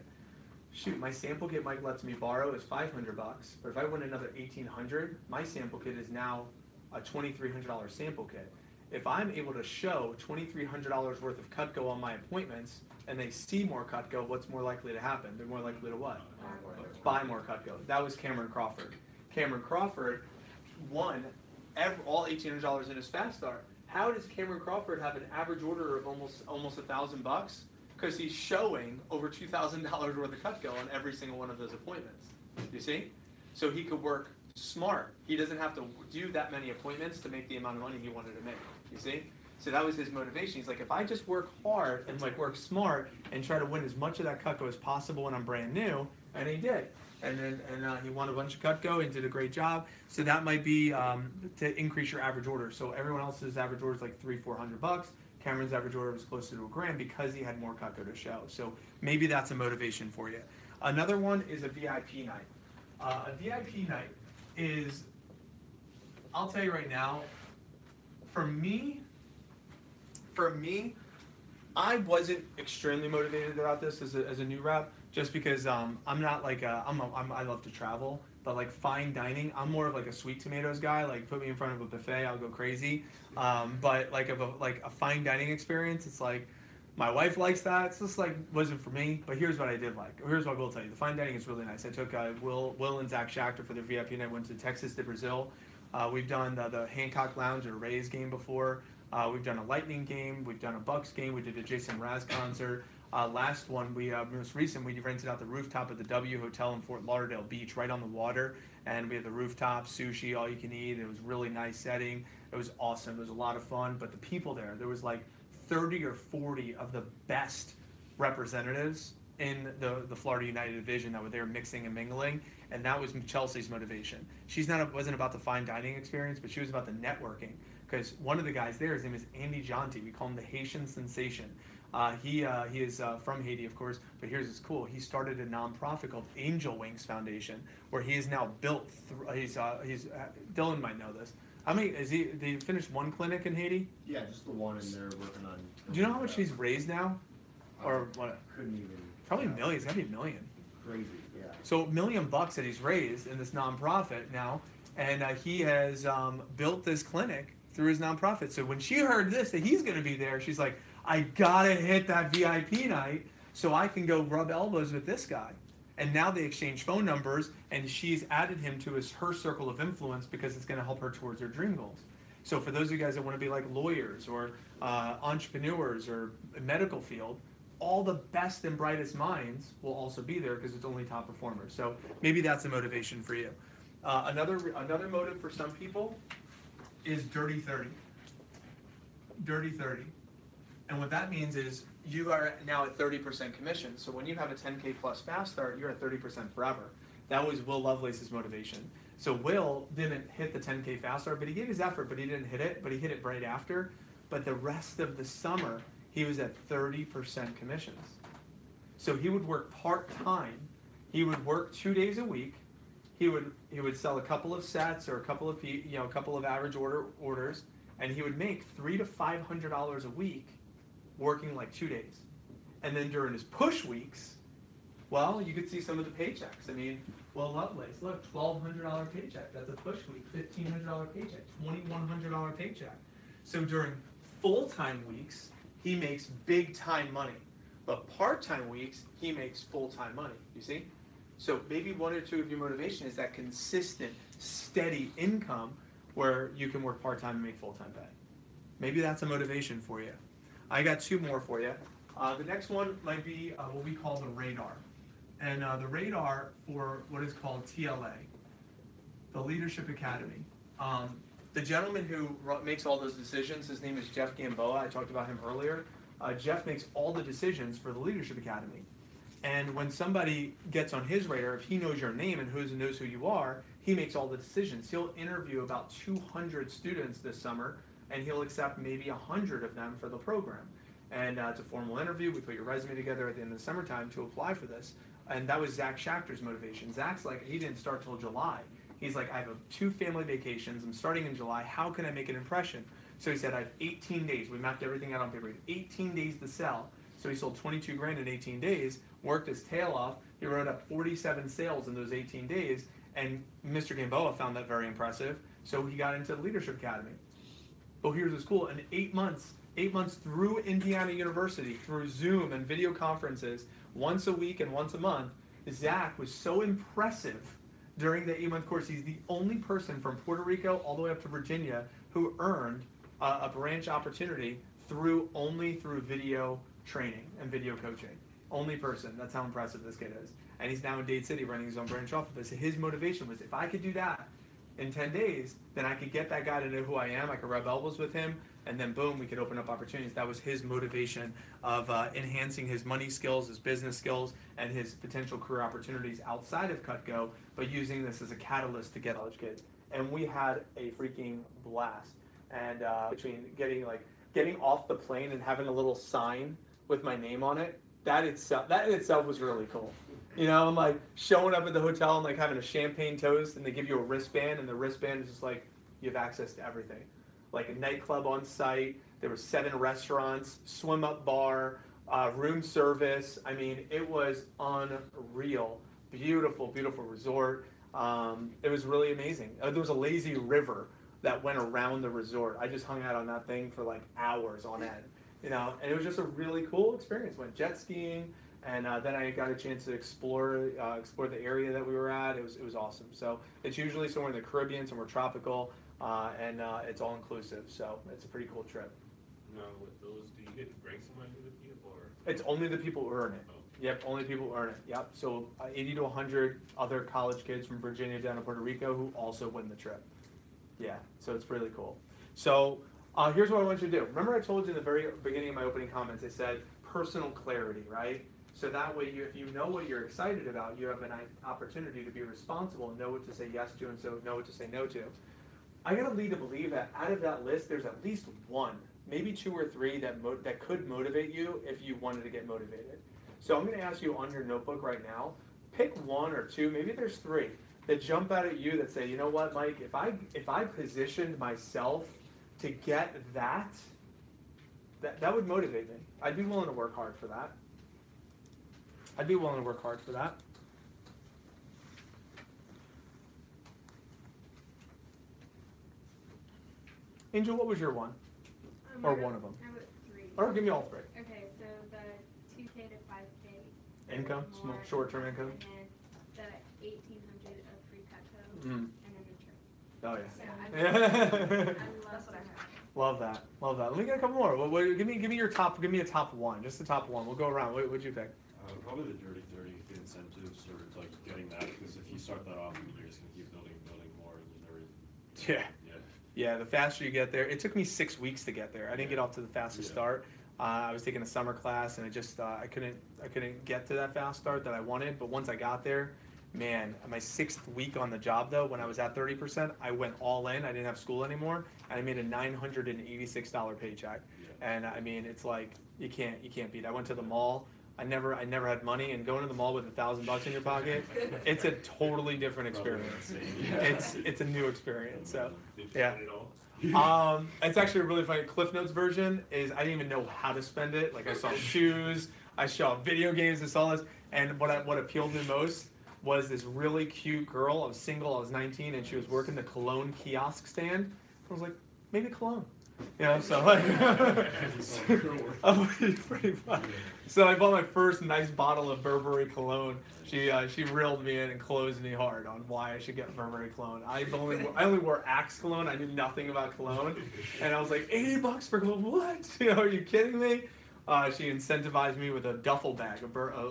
shoot, my sample kit Mike lets me borrow is $500, but if I win another $1,800, my sample kit is now a $2,300 sample kit. If I'm able to show $2,300 worth of Cutco on my appointments and they see more Cutco, what's more likely to happen? They're more likely to what? Buy more Cutco. That was Cameron Crawford. Cameron Crawford won all $1,800 in his fast start. How does Cameron Crawford have an average order of almost $1,000? Because he's showing over $2,000 worth of Cutco on every single one of those appointments. You see? So he could work smart. He doesn't have to do that many appointments to make the amount of money he wanted to make. You see? So that was his motivation. He's like, if I just work hard and work smart and try to win as much of that Cutco as possible when I'm brand new, and he did. And he won a bunch of Cutco and did a great job. So that might be to increase your average order. So everyone else's average order is like $300-400. Cameron's average order was closer to $1,000 because he had more Cutco to show. So maybe that's a motivation for you. Another one is a VIP night. A VIP night is, I'll tell you right now, for me, I wasn't extremely motivated about this as a new rep, just because I'm not like I love to travel, but like fine dining, I'm more of like a sweet tomatoes guy. Like put me in front of a buffet, I'll go crazy. But like a fine dining experience, it's like my wife likes that. It's just like wasn't for me. But here's what I did like. Here's what I will tell you. The fine dining is really nice. I took Will and Zach Schachter for their VIP night. Went to Texas to Brazil. We've done the Hancock Lounge or Rays game before. We've done a Lightning game. We've done a Bucks game. We did a Jason Mraz concert. Last one, most recent, we rented out the rooftop at the W Hotel in Fort Lauderdale Beach, right on the water, and we had the rooftop, sushi, all you can eat. It was a really nice setting. It was awesome. It was a lot of fun, but the people there was like 30 or 40 of the best representatives in the Florida United division that were there mixing and mingling, and that was Chelsea's motivation. Wasn't about the fine dining experience, but she was about the networking, because one of the guys there, his name is Andy Jonti. We call him the Haitian Sensation. He is from Haiti, of course, but here's what's cool. He started a nonprofit called Angel Wings Foundation, where he has now built. Dylan might know this. Did he finish one clinic in Haiti?
Yeah, just the one, and they're working on.
Do you know how much he's raised now? Or what?
Couldn't even.
Probably millions. It's gotta be $1 million.
Crazy, yeah.
So $1 million that he's raised in this nonprofit now, and he has built this clinic through his nonprofit. So when she heard this that he's gonna be there, she's like, I gotta hit that VIP night so I can go rub elbows with this guy. And now they exchange phone numbers, and she's added him to her circle of influence because it's gonna help her towards her dream goals. So for those of you guys that wanna be like lawyers or entrepreneurs or medical field, all the best and brightest minds will also be there because it's only top performers. So maybe that's a motivation for you. Another motive for some people is Dirty 30. Dirty 30. And what that means is you are now at 30% commission. So when you have a 10K plus fast start, you're at 30% forever. That was Will Lovelace's motivation. So Will didn't hit the 10K fast start, but he gave his effort, but he didn't hit it, but he hit it right after. But the rest of the summer, he was at 30% commissions. So he would work part-time. He would work 2 days a week. He would sell a couple of sets or a couple of a couple of average orders, and he would make $300 to $500 a week working like 2 days. And then during his push weeks, well, you could see some of the paychecks. I mean, Will Lovelace, look, $1,200 paycheck. That's a push week. $1,500 paycheck. $2,100 paycheck. So during full-time weeks, he makes big-time money. But part-time weeks, he makes full-time money. You see? So maybe 1 or 2 of your motivation is that consistent, steady income where you can work part-time and make full-time pay. Maybe that's a motivation for you. I got 2 more for you. The next one might be what we call the radar. And the radar for what is called TLA, the Leadership Academy. The gentleman who makes all those decisions, his name is Jeff Gamboa. I talked about him earlier. Jeff makes all the decisions for the Leadership Academy. And when somebody gets on his radar, if he knows your name and knows who you are, he makes all the decisions. He'll interview about 200 students this summer, and he'll accept maybe 100 of them for the program. And it's a formal interview. We put your resume together at the end of the summertime to apply for this. And that was Zach Schachter's motivation. Zach's like, he didn't start till July. He's like, I have 2 family vacations. I'm starting in July. How can I make an impression? So he said, I have 18 days. We mapped everything out on paper. 18 days to sell. So he sold 22 grand in 18 days, worked his tail off. He wrote up 47 sales in those 18 days. And Mr. Gamboa found that very impressive. So he got into the Leadership Academy. Well, here's what's cool. In 8 months through Indiana University, through Zoom and video conferences, once a week and once a month, Zach was so impressive during the 8-month course. He's the only person from Puerto Rico all the way up to Virginia who earned a branch opportunity only through video training and video coaching. Only person. That's how impressive this kid is. And he's now in Dade City running his own branch office. His motivation was, if I could do that in 10 days, then I could get that guy to know who I am. I could rub elbows with him, and then boom, we could open up opportunities. That was his motivation of enhancing his money skills, his business skills, and his potential career opportunities outside of Cutco, but using this as a catalyst to get college kids. And we had a freaking blast. And between getting off the plane and having a little sign with my name on it, that in itself was really cool. You know, I'm like showing up at the hotel and like having a champagne toast, and they give you a wristband, and the wristband is just like you have access to everything. Like a nightclub on site, there were 7 restaurants, swim up bar, room service. I mean, it was unreal. Beautiful, beautiful resort. It was really amazing. There was a lazy river that went around the resort. I just hung out on that thing for like hours on end. You know, and it was just a really cool experience. Went jet skiing, and then I got a chance to explore the area that we were at. It was awesome. So it's usually somewhere in the Caribbean, somewhere tropical, and it's all inclusive. So it's a pretty cool trip.
Now, with those, do you get to bring somebody with you, or?
It's only the people who earn it.
Oh.
Yep, only people who earn it. Yep. So 80 to 100 other college kids from Virginia down to Puerto Rico who also win the trip. Yeah, so it's really cool. So here's what I want you to do. Remember I told you in the very beginning of my opening comments, I said personal clarity, right? So that way, if you know what you're excited about, you have an opportunity to be responsible and know what to say yes to and so know what to say no to. I got to lead to believe that out of that list, there's at least 1, maybe 2 or 3 that could motivate you if you wanted to get motivated. So I'm going to ask you on your notebook right now, pick 1 or 2, maybe there's 3, that jump out at you that say, you know what, Mike, if I positioned myself to get that would motivate me. I'd be willing to work hard for that. Angel, what was your 1? Or one of them?
I wrote 3.
Or give me all 3.
Okay, so the 2K to 5K.
Income, small, short-term income.
And then the 1,800 of free Cutco,
Mm.
and then the trip.
Oh
So
yeah.
I love
That's what I have.
Love that. Let me get a couple more. Give me your top. Give me a top 1. Just the top 1. We'll go around. What'd you pick?
Probably the Dirty 30, the incentives, or like getting that, because if you start that off, you're just gonna keep building more, and you never.
Yeah. Yeah, the faster you get there. It took me 6 weeks to get there. I didn't get off to the fastest
Yeah.
start. I was taking a summer class, and I couldn't get to that fast start that I wanted. But once I got there, man, my 6th week on the job though, when I was at 30%, I went all in. I didn't have school anymore, and I made a $986 paycheck. And I mean, it's like you can't beat it. I went to the mall. I never had money, and going to the mall with $1,000 in your pocket, it's a totally different experience. It's a new experience. So yeah. It's actually a really funny Cliff Notes version is I didn't even know how to spend it. Like I saw shoes, I saw video games, I saw this, and what appealed to me most was this really cute girl. I was single, I was 19, and she was working the cologne kiosk stand. I was like, maybe cologne. You know, so like, pretty fun. So I bought my first nice bottle of Burberry cologne. She reeled me in and closed me hard on why I should get Burberry cologne. I only wore Axe cologne. I knew nothing about cologne, and I was like, $80 for cologne? What? You know, are you kidding me? She incentivized me with a duffel bag,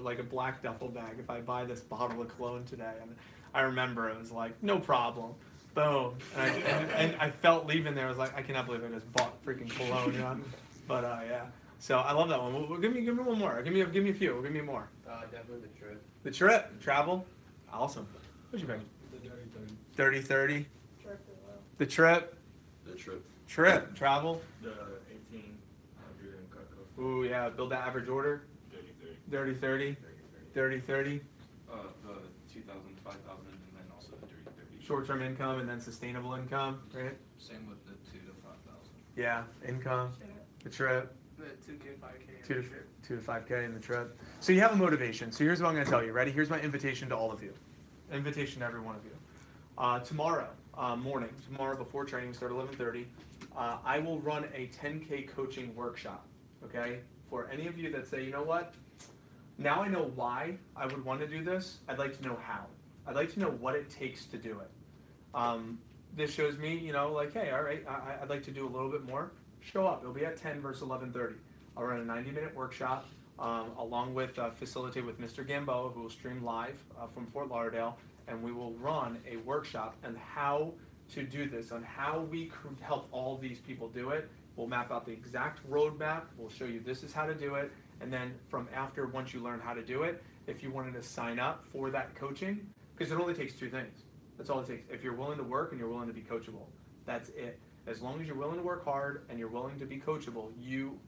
like a black duffel bag, if I buy this bottle of cologne today. And I remember it was like, no problem. Boom. And I felt leaving there, I was like, I cannot believe I just bought freaking cologne, you know? But yeah. So I love that one. Well, give me one more. Give me a few. Give me more.
Definitely the trip.
The trip. Travel. Awesome. What'd you pick?
The
30-30.
Trip as well.
The trip.
The trip.
Trip. Travel.
The 1800 in Cutco.
Ooh, yeah. Build that average order.
30-30.
30-30. 30-30.
The 2,000, 5,000, and then also the 30-30.
Short-term income and then sustainable income, right?
Same with the 2 to 5,000.
Yeah. Income.
Trip.
The trip.
The 2K, 5K.
2 to 5K in the trip. So you have a motivation. So here's what I'm going to tell you. Ready? Here's my invitation to all of you. Invitation to every one of you. Tomorrow morning, tomorrow before training, start 11:30. I will run a 10K coaching workshop. Okay? For any of you that say, you know what? Now I know why I would want to do this. I'd like to know how. I'd like to know what it takes to do it. This shows me, you know, like, hey, all right, I'd like to do a little bit more. Show up. It'll be at 10 versus 11:30. I'll run a 90-minute workshop along with facilitate with Mr. Gamboa, who will stream live from Fort Lauderdale, and we will run a workshop on how to do this, on how we help all these people do it. We'll map out the exact roadmap. We'll show you this is how to do it, and then once you learn how to do it, if you wanted to sign up for that coaching, because it only takes 2 things. That's all it takes. If you're willing to work and you're willing to be coachable, that's it. As long as you're willing to work hard and you're willing to be coachable,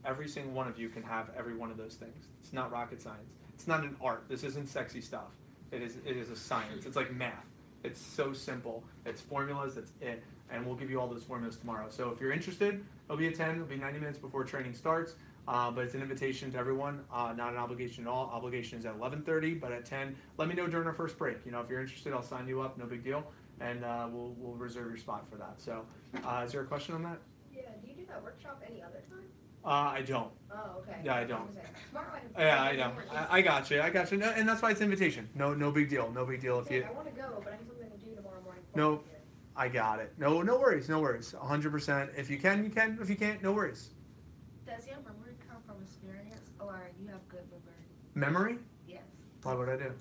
every single one of you can have every one of those things. It's not rocket science. It's not an art. This isn't sexy stuff. It is a science. It's like math. It's so simple. It's formulas. That's it. And we'll give you all those formulas tomorrow. So if you're interested, it'll be at 10. It'll be 90 minutes before training starts. But it's an invitation to everyone, not an obligation at all. Obligation is at 11:30, but at 10, let me know during our first break. You know, if you're interested, I'll sign you up. No big deal. And we'll reserve your spot for that. So, is there a question on that?
Yeah, do you do that workshop any other time?
I don't.
Oh, okay.
Yeah, I don't.
Smart one.
Yeah, I know. I got you. No, and that's why it's invitation. No big deal. No big deal if you.
I want to go, but I need something to do tomorrow morning.
No, I got it. No worries. 100%. If you can, you can. If you can't, no worries.
Does your memory come from experience, or you have good memory?
Memory?
Yes.
Why would I do?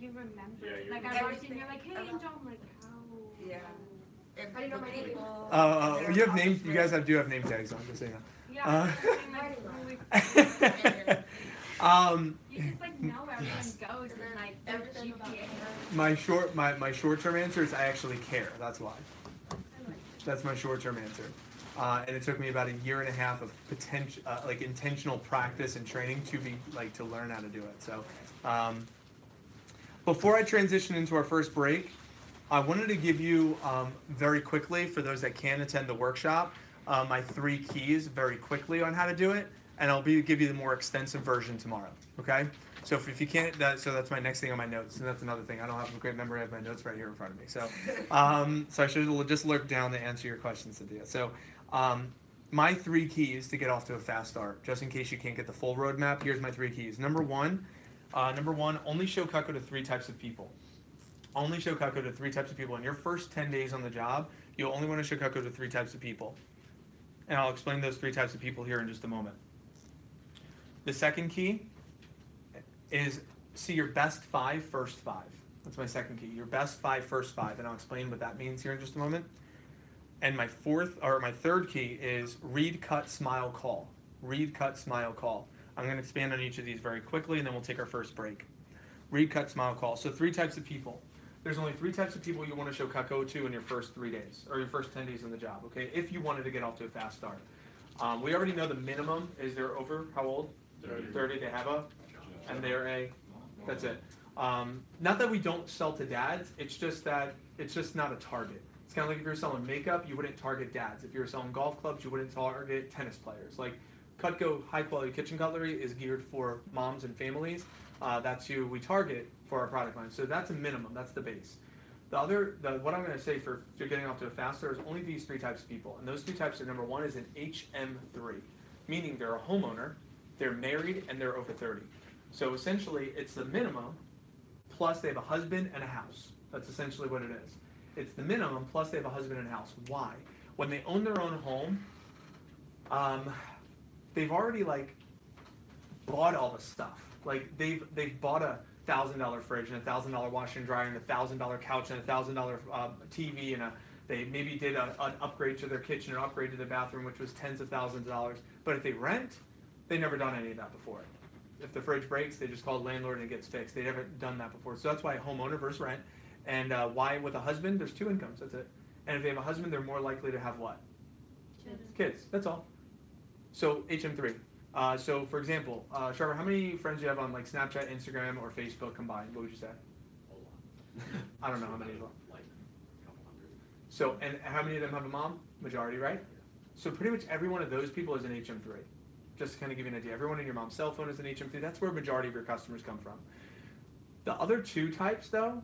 You remember.
Yeah, you
Like
remember.
I watched and you're like, hey, Angel. I'm like, how?
Yeah.
I didn't know my name.
You have name. You guys do have name tags on. Just so you know.
Yeah. You just like know where everyone goes and like their GPS.
My short-term answer is I actually care. That's why. That's my short-term answer. And it took me about 1.5 years of potential, intentional practice and training to learn how to do it. So, before I transition into our first break, I wanted to give you very quickly, for those that can attend the workshop, my 3 keys very quickly on how to do it, and I'll give you the more extensive version tomorrow. Okay? So if you can't, so that's my next thing on my notes, and that's another thing. I don't have a great memory of my notes right here in front of me. So, so I should just look down to answer your questions, Cynthia. So, my 3 keys to get off to a fast start, just in case you can't get the full roadmap. Here's my 3 keys. Number one, only show Cutco to 3 types of people. Only show Cutco to 3 types of people. In your first 10 days on the job, you'll only want to show Cutco to 3 types of people. And I'll explain those 3 types of people here in just a moment. The second key is see your best 5 first 5. That's my second key. Your best 5 first 5, and I'll explain what that means here in just a moment. And my third key is read, cut, smile, call. read, cut, smile, call. I'm going to expand on each of these very quickly, and then we'll take our first break. Read, cut, smile, call. So 3 types of people. There's only 3 types of people you want to show Cutco to in your first 3 days, or your first 10 days on the job, okay? If you wanted to get off to a fast start. We already know the minimum is they're over, how old? 30. They have a, and they're a, that's it. Not that we don't sell to dads, it's just that it's just not a target. It's kind of like if you're selling makeup, you wouldn't target dads. If you're selling golf clubs, you wouldn't target tennis players. Like Cutco high quality kitchen cutlery is geared for moms and families. That's who we target for our product line. So that's a minimum, that's the base. What I'm going to say for if you're getting off to a fast start is only these 3 types of people. And those 3 types are, number 1 is an HM3, meaning they're a homeowner, they're married, and they're over 30. So essentially, it's the minimum, plus they have a husband and a house. That's essentially what it is. It's the minimum, plus they have a husband and a house. Why? When they own their own home, they've already bought all the stuff. Like they've bought a $1,000 fridge and a $1,000 washer and dryer and a $1,000 couch and a $1,000 TV and they maybe did an upgrade to their kitchen or upgrade to their bathroom, which was tens of thousands of dollars. But if they rent, they've never done any of that before. If the fridge breaks, they just call the landlord and it gets fixed. They've never done that before. So that's why homeowner versus rent. And why with a husband, there's 2 incomes. That's it. And if they have a husband, they're more likely to have what? Kids. That's all. So HM3. So for example, Trevor, how many friends do you have on Snapchat, Instagram, or Facebook combined? What would you say?
A lot.
I don't know how many of them.
Like a couple hundred.
So, and how many of them have a mom? Majority, right? So pretty much every one of those people is an HM3. Just to kind of give you an idea. Everyone in your mom's cell phone is an HM3. That's where a majority of your customers come from. The other 2 types, though,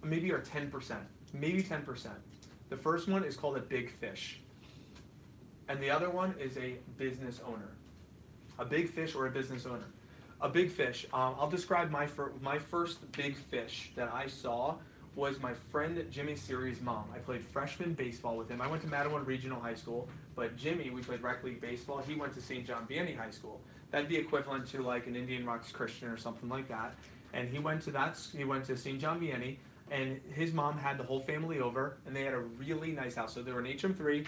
maybe are 10%. Maybe 10%. The first one is called a big fish. And the other one is a business owner. A big fish or a business owner. A big fish. I'll describe my first big fish that I saw was my friend Jimmy Siri's mom. I played freshman baseball with him. I went to Mattawan Regional High School, but Jimmy, we played rec league baseball. He went to St. John Vianney High School. That'd be equivalent to like an Indian Rocks Christian or something like that. And he went to St. John Vianney, and his mom had the whole family over, and they had a really nice house. So they were an HM3,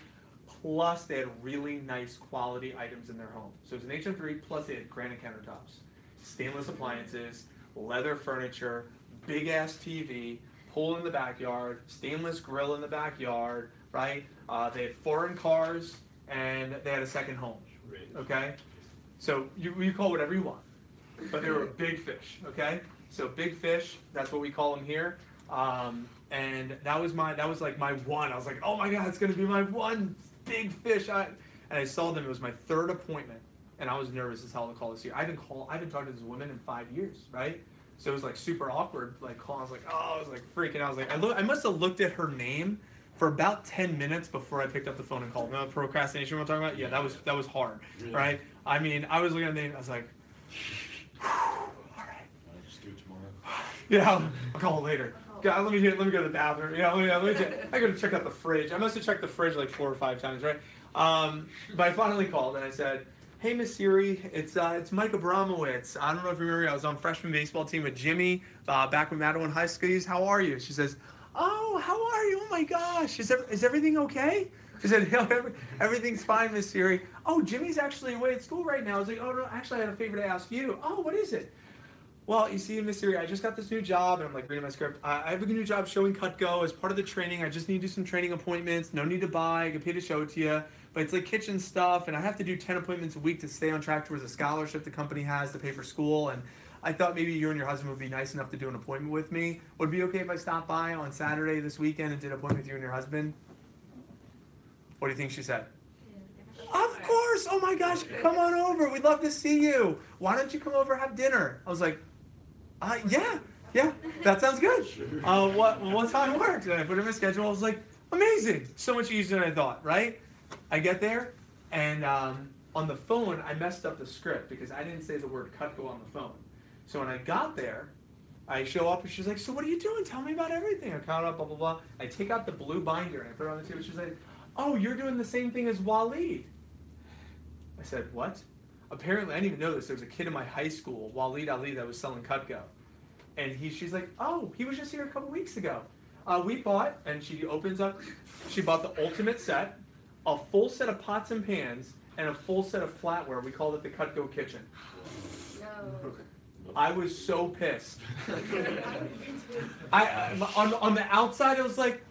plus they had really nice quality items in their home. So it was an HM3, plus they had granite countertops, stainless appliances, leather furniture, big ass TV, pool in the backyard, stainless grill in the backyard, right? They had foreign cars, and they had a second home, okay? So you call whatever you want, but they were a big fish, okay? So big fish, that's what we call them here. And that was like my one. I was like, oh my God, it's gonna be my one big fish. And I saw them, it was my 3rd appointment, and I was nervous as hell to call this year. I haven't talked to this woman in 5 years, right? So it was like super awkward, like calling. I was like, oh, I was like freaking out. I was like, I must have looked at her name for about 10 minutes before I picked up the phone and called. No procrastination we're talking about? Yeah, that was hard, right? I mean, I was looking at the name, I was like, all right.
I'll just do it tomorrow.
Yeah, I'll call it later. God, let me go to the bathroom. Yeah, let me check. I gotta check out the fridge. I must have checked the fridge like 4 or 5 times, right? But I finally called and I said, hey, Miss Siri, it's Mike Abramowitz. I don't know if you remember, I was on freshman baseball team with Jimmy back with Mattawan High School. How are you? She says, oh, how are you? Oh my gosh, is everything okay? She said, yeah, everything's fine, Miss Siri. Oh, Jimmy's actually away at school right now. I was like, oh no, actually I had a favor to ask you. Oh, what is it? Well, you see, Miss Siri, I just got this new job, and I'm like reading my script. I have a new job showing Cutco as part of the training. I just need to do some training appointments. No need to buy. I get paid to show it to you. But it's like kitchen stuff, and I have to do 10 appointments a week to stay on track towards a scholarship the company has to pay for school. And I thought maybe you and your husband would be nice enough to do an appointment with me. Would it be okay if I stopped by on Saturday this weekend and did an appointment with you and your husband? What do you think she said? Of course! Oh my gosh, come on over. We'd love to see you. Why don't you come over and have dinner? I was like, yeah, that sounds good. What time works? And I put it in my schedule. I was like, amazing. So much easier than I thought, right? I get there, and on the phone, I messed up the script because I didn't say the word Cutco on the phone. So when I got there, I show up, and she's like, so what are you doing? Tell me about everything. I count up, blah, blah, blah. I take out the blue binder, and I put it on the table. She's like, oh, you're doing the same thing as Waleed. I said, what? Apparently, I didn't even know this. There was a kid in my high school, Waleed Ali, that was selling Cutco. And she's like, oh, he was just here a couple weeks ago. We bought, and she opens up, she bought the ultimate set, a full set of pots and pans, and a full set of flatware. We called it the Cutco kitchen.
No.
I was so pissed. On the outside, I was like,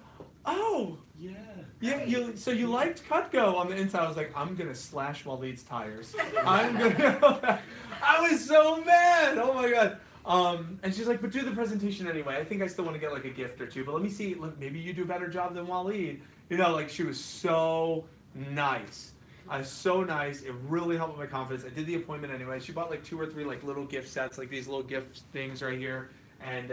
oh, yeah, so you liked Cutco. On the inside, I was like, I'm gonna slash Waleed's tires. I was so mad. Oh my god. And she's like, but do the presentation anyway. I think I still want to get like a gift or two, but let me see. Maybe you do a better job than Waleed. You know, like she was so nice. So nice. It really helped with my confidence. I did the appointment anyway. She bought like 2 or 3 like little gift sets, like these little gift things right here. And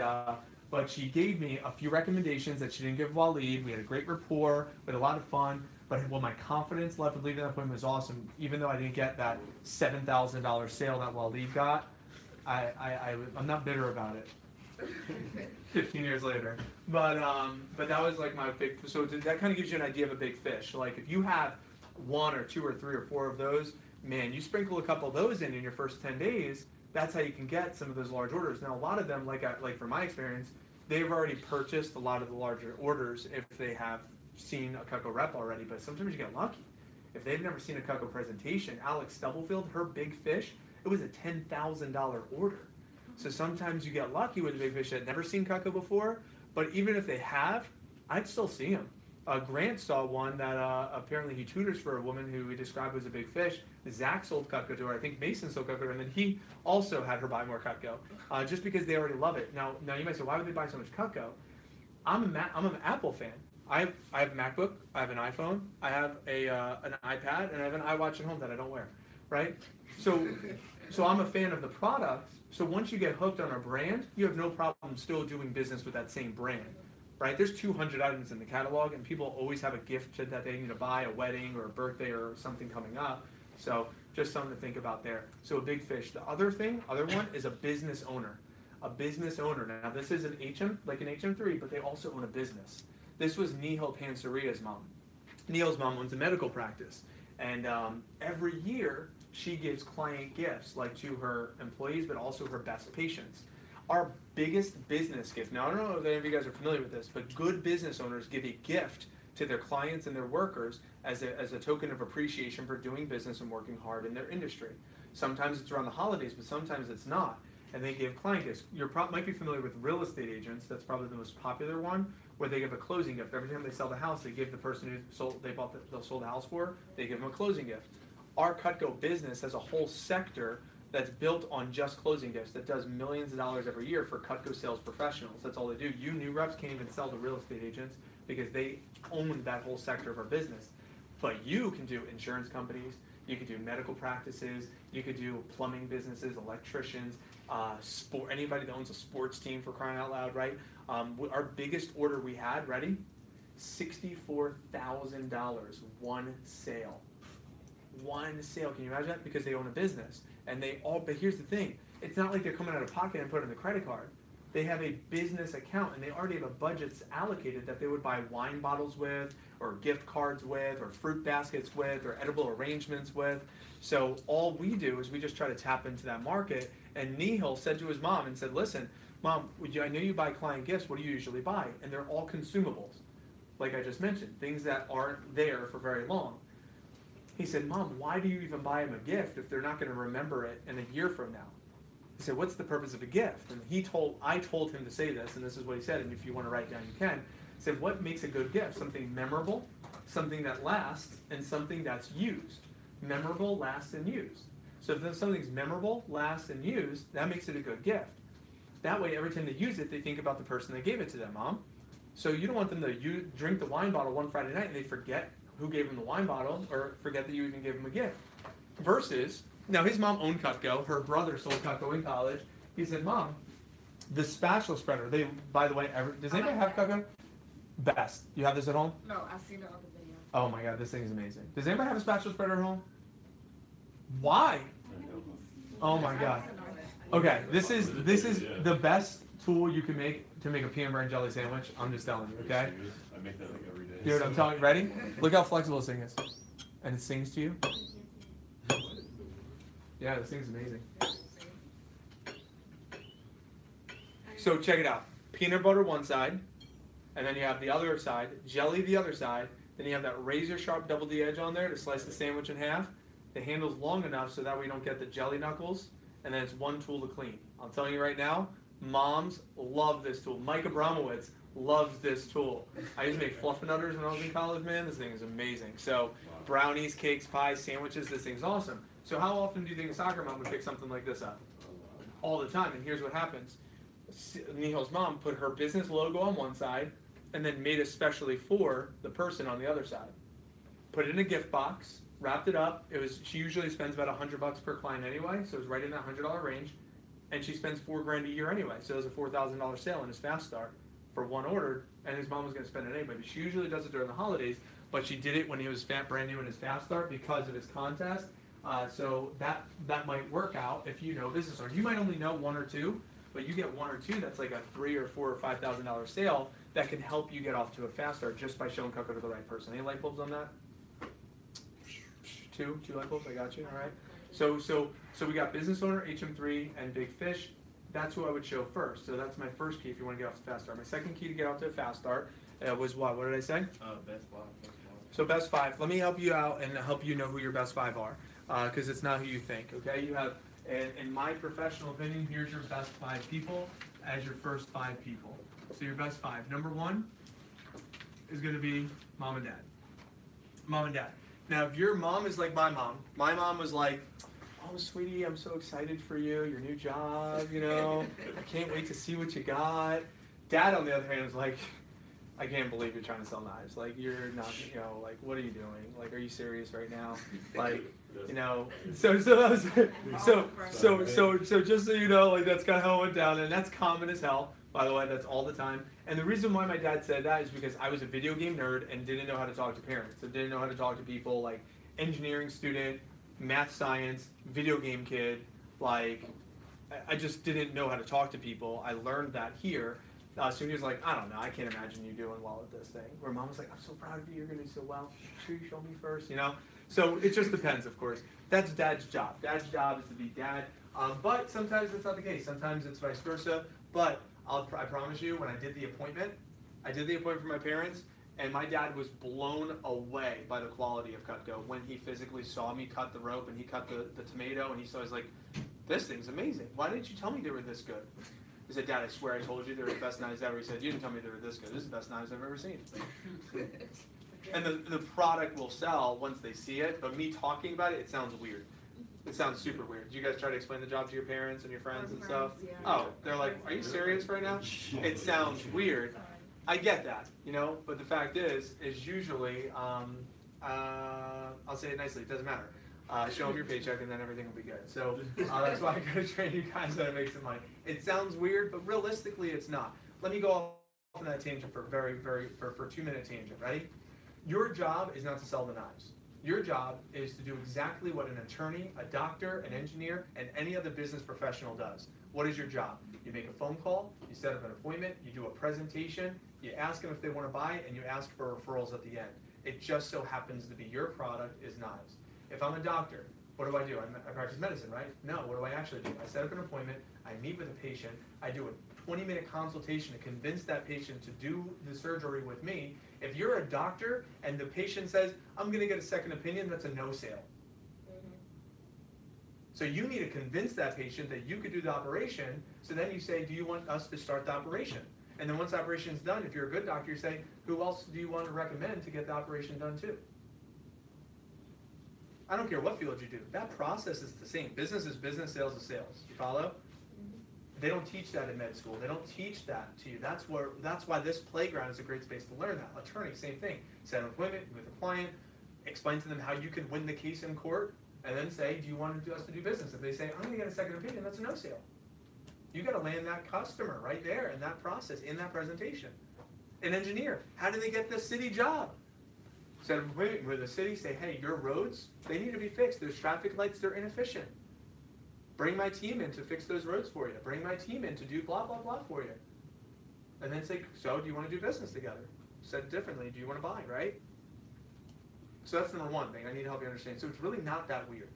but she gave me a few recommendations that she didn't give Waleed. We had a great rapport. We had a lot of fun. But well, my confidence level leaving that appointment was awesome. Even though I didn't get that $7,000 sale that Waleed got, I'm not bitter about it. 15 years later. But that was like my big. So that kind of gives you an idea of a big fish. Like if you have 1 or 2 or 3 or 4 of those, man, you sprinkle a couple of those in your first 10 days, that's how you can get some of those large orders. Now, a lot of them, like from my experience, they've already purchased a lot of the larger orders if they have seen a Cutco rep already, but sometimes you get lucky. If they've never seen a Cutco presentation, Alex Stubblefield, her big fish, it was a $10,000 order. So sometimes you get lucky with a big fish that never seen Cutco before, but even if they have, I'd still see them. Grant saw one that apparently he tutors for a woman who he described as a big fish. Zach sold Cutco to her. I think Mason sold Cutco to her, and then he also had her buy more Cutco, just because they already love it. Now you might say, why would they buy so much Cutco? I'm an Apple fan. I have a MacBook, I have an iPhone, I have an iPad, and I have an iWatch at home that I don't wear, right? So I'm a fan of the product. So once you get hooked on a brand, you have no problem still doing business with that same brand. Right, there's 200 items in the catalog, and people always have a gift that they need to buy, a wedding or a birthday or something coming up. So just something to think about there. So a big fish. The other one is a business owner. A business owner. Now this is an HM3, but they also own a business. This was Nihal Pansaria's mom. Nihal's mom owns a medical practice, and every year she gives client gifts, like to her employees, but also her best patients. Our biggest business gift, now I don't know if any of you guys are familiar with this, but good business owners give a gift to their clients and their workers as a token of appreciation for doing business and working hard in their industry. Sometimes it's around the holidays, but sometimes it's not. And they give client gifts. You might be familiar with real estate agents. That's probably the most popular one, where they give a closing gift. Every time they sell the house, they give the person who sold the house for, they give them a closing gift. Our Cutco business has a whole sector that's built on just closing gifts that does millions of dollars every year for Cutco sales professionals. That's all they do. You new reps can't even sell to real estate agents because they own that whole sector of our business. But you can do insurance companies, you could do medical practices, you could do plumbing businesses, electricians, anybody that owns a sports team, for crying out loud, right? Our biggest order we had, ready? $64,000, one sale. One sale, can you imagine that? Because they own a business. And but here's the thing, it's not like they're coming out of pocket and putting it in the credit card. They have a business account, and they already have a budget allocated that they would buy wine bottles with, or gift cards with, or fruit baskets with, or edible arrangements with. So all we do is we just try to tap into that market. And Nihal said to his mom and said, listen, Mom, I know you buy client gifts, what do you usually buy? And they're all consumables, like I just mentioned, things that aren't there for very long. He said, Mom, why do you even buy them a gift if they're not going to remember it in a year from now? He said, what's the purpose of a gift? And I told him to say this, and this is what he said, and if you want to write it down, you can. He said, what makes a good gift? Something memorable, something that lasts, and something that's used. Memorable, lasts, and used. So if something's memorable, lasts, and used, that makes it a good gift. That way, every time they use it, they think about the person that gave it to them, Mom. So you don't want them to drink the wine bottle one Friday night and they forget who gave him the wine bottle, or forget that you even gave him a gift. Versus, now his mom owned Cutco, her brother sold Cutco in college. He said, Mom, the spatula spreader, by the way, does anybody have Cutco? Best. You have this at home?
No, I've seen it on the video.
Oh my God, this thing is amazing. Does anybody have a spatula spreader at home? Why? Oh my God. Okay, this is the best tool you can make to make a peanut butter and jelly sandwich. I'm just telling you, okay?
I make that like every day.
Dude, I'm telling you, ready? Look how flexible this thing is. And it sings to you. Yeah, this thing's amazing. So check it out. Peanut butter one side, and then you have the other side, jelly the other side, then you have that razor sharp double D edge on there to slice the sandwich in half. the handle's long enough so that we don't get the jelly knuckles, and then it's one tool to clean. I'm telling you right now, moms love this tool. Mike Abramowitz loves this tool. I used to make fluffernutters when I was in college, man. This thing is amazing. So brownies, cakes, pies, sandwiches, this thing's awesome. So how often do you think a soccer mom would pick something like this up? All the time. And here's what happens. Nihal's mom put her business logo on one side and then made it specially for the person on the other side. Put it in a gift box, wrapped it up. She usually spends about $100 per client anyway, so it was right in that $100 range. And she spends $4,000 a year anyway, so it was a $4,000 sale in his Fast Start for one order, and his mom was going to spend it anyway. But she usually does it during the holidays, but she did it when he was brand new in his Fast Start because of his contest. So that might work out if you know business owners. You might only know one or two, but you get one or two that's like a $3,000 or $4,000 or $5,000 sale that can help you get off to a Fast Start just by showing Cutco to the right person. Any light bulbs on that? Two light bulbs. I got you. All right. So we got business owner, HM3, and big fish. That's who I would show first. So that's my first key if you want to get off to Fast Start. My second key to get off to a Fast Start was what? What did I say?
Best five.
So best five. Let me help you out and help you know who your best five are, because it's not who you think. Okay, you have, in my professional opinion, here's your best five people as your first five people. So your best five. Number one is going to be mom and dad. Mom and dad. Now, if your mom is like my mom was like, "Oh, sweetie, I'm so excited for you, your new job, you know, I can't wait to see what you got." Dad, on the other hand, was like, "I can't believe you're trying to sell knives. Like, you're not, you know, like, what are you doing? Like, are you serious right now?" Like, you know, so that was, so just so you know, like, that's kind of how it went down, and that's common as hell. By the way, that's all the time. And the reason why my dad said that is because I was a video game nerd and didn't know how to talk to parents. I didn't know how to talk to people, like engineering student, math science, video game kid. Like, I just didn't know how to talk to people. I learned that here. So he was like, "I don't know, I can't imagine you doing well at this thing." Where mom was like, "I'm so proud of you, you're going to do so well. Sure, you show me first, you know?" So it just depends, of course. That's dad's job. Dad's job is to be dad. But sometimes that's not the case. Sometimes it's vice versa. But I promise you, when I did the appointment for my parents, and my dad was blown away by the quality of Cutco when he physically saw me cut the rope and he cut the tomato, and he saw, he's like, "This thing's amazing. Why didn't you tell me they were this good?" He said, "Dad, I swear I told you they were the best knives ever." He said, "You didn't tell me they were this good. This is the best knives I've ever seen." And the product will sell once they see it, but me talking about it, it sounds weird. It sounds super weird. Do you guys try to explain the job to your parents and your friends and stuff?
Yeah.
Oh, they're like, "Are you serious right now?" It sounds weird. I get that, you know, but the fact is usually, I'll say it nicely, it doesn't matter. Show them your paycheck and then everything will be good. So that's why I gotta train you guys how to make some money. It sounds weird, but realistically it's not. Let me go off on that tangent for for a 2-minute tangent, ready? Your job is not to sell the knives. Your job is to do exactly what an attorney, a doctor, an engineer, and any other business professional does. What is your job? You make a phone call, you set up an appointment, you do a presentation, you ask them if they want to buy, and you ask for referrals at the end. It just so happens to be your product is knives. If I'm a doctor, what do? I practice medicine, right? No, what do I actually do? I set up an appointment, I meet with a patient, I do a 20-minute consultation to convince that patient to do the surgery with me. If you're a doctor and the patient says, "I'm going to get a second opinion," that's a no sale. So you need to convince that patient that you could do the operation, so then you say, "Do you want us to start the operation?" And then once the operation is done, if you're a good doctor, you say, "Who else do you want to recommend to get the operation done too?" I don't care what field you do. That process is the same. Business is business, sales is sales. You follow? They don't teach that in med school. They don't teach that to you. That's why this playground is a great space to learn that. Attorney, same thing. Set an appointment with a client, explain to them how you can win the case in court, and then say, "Do you want us to do business?" If they say, "I'm going to get a second opinion," that's a no sale. You got to land that customer right there in that process, in that presentation. An engineer, how do they get the city job? Set an appointment with the city, say, "Hey, your roads, they need to be fixed. There's traffic lights, they're inefficient. Bring my team in to fix those roads for you. Bring my team in to do blah, blah, blah for you." And then say, "So, do you want to do business together?" Said it differently, do you want to buy, right? So that's number one thing I need to help you understand. So it's really not that weird.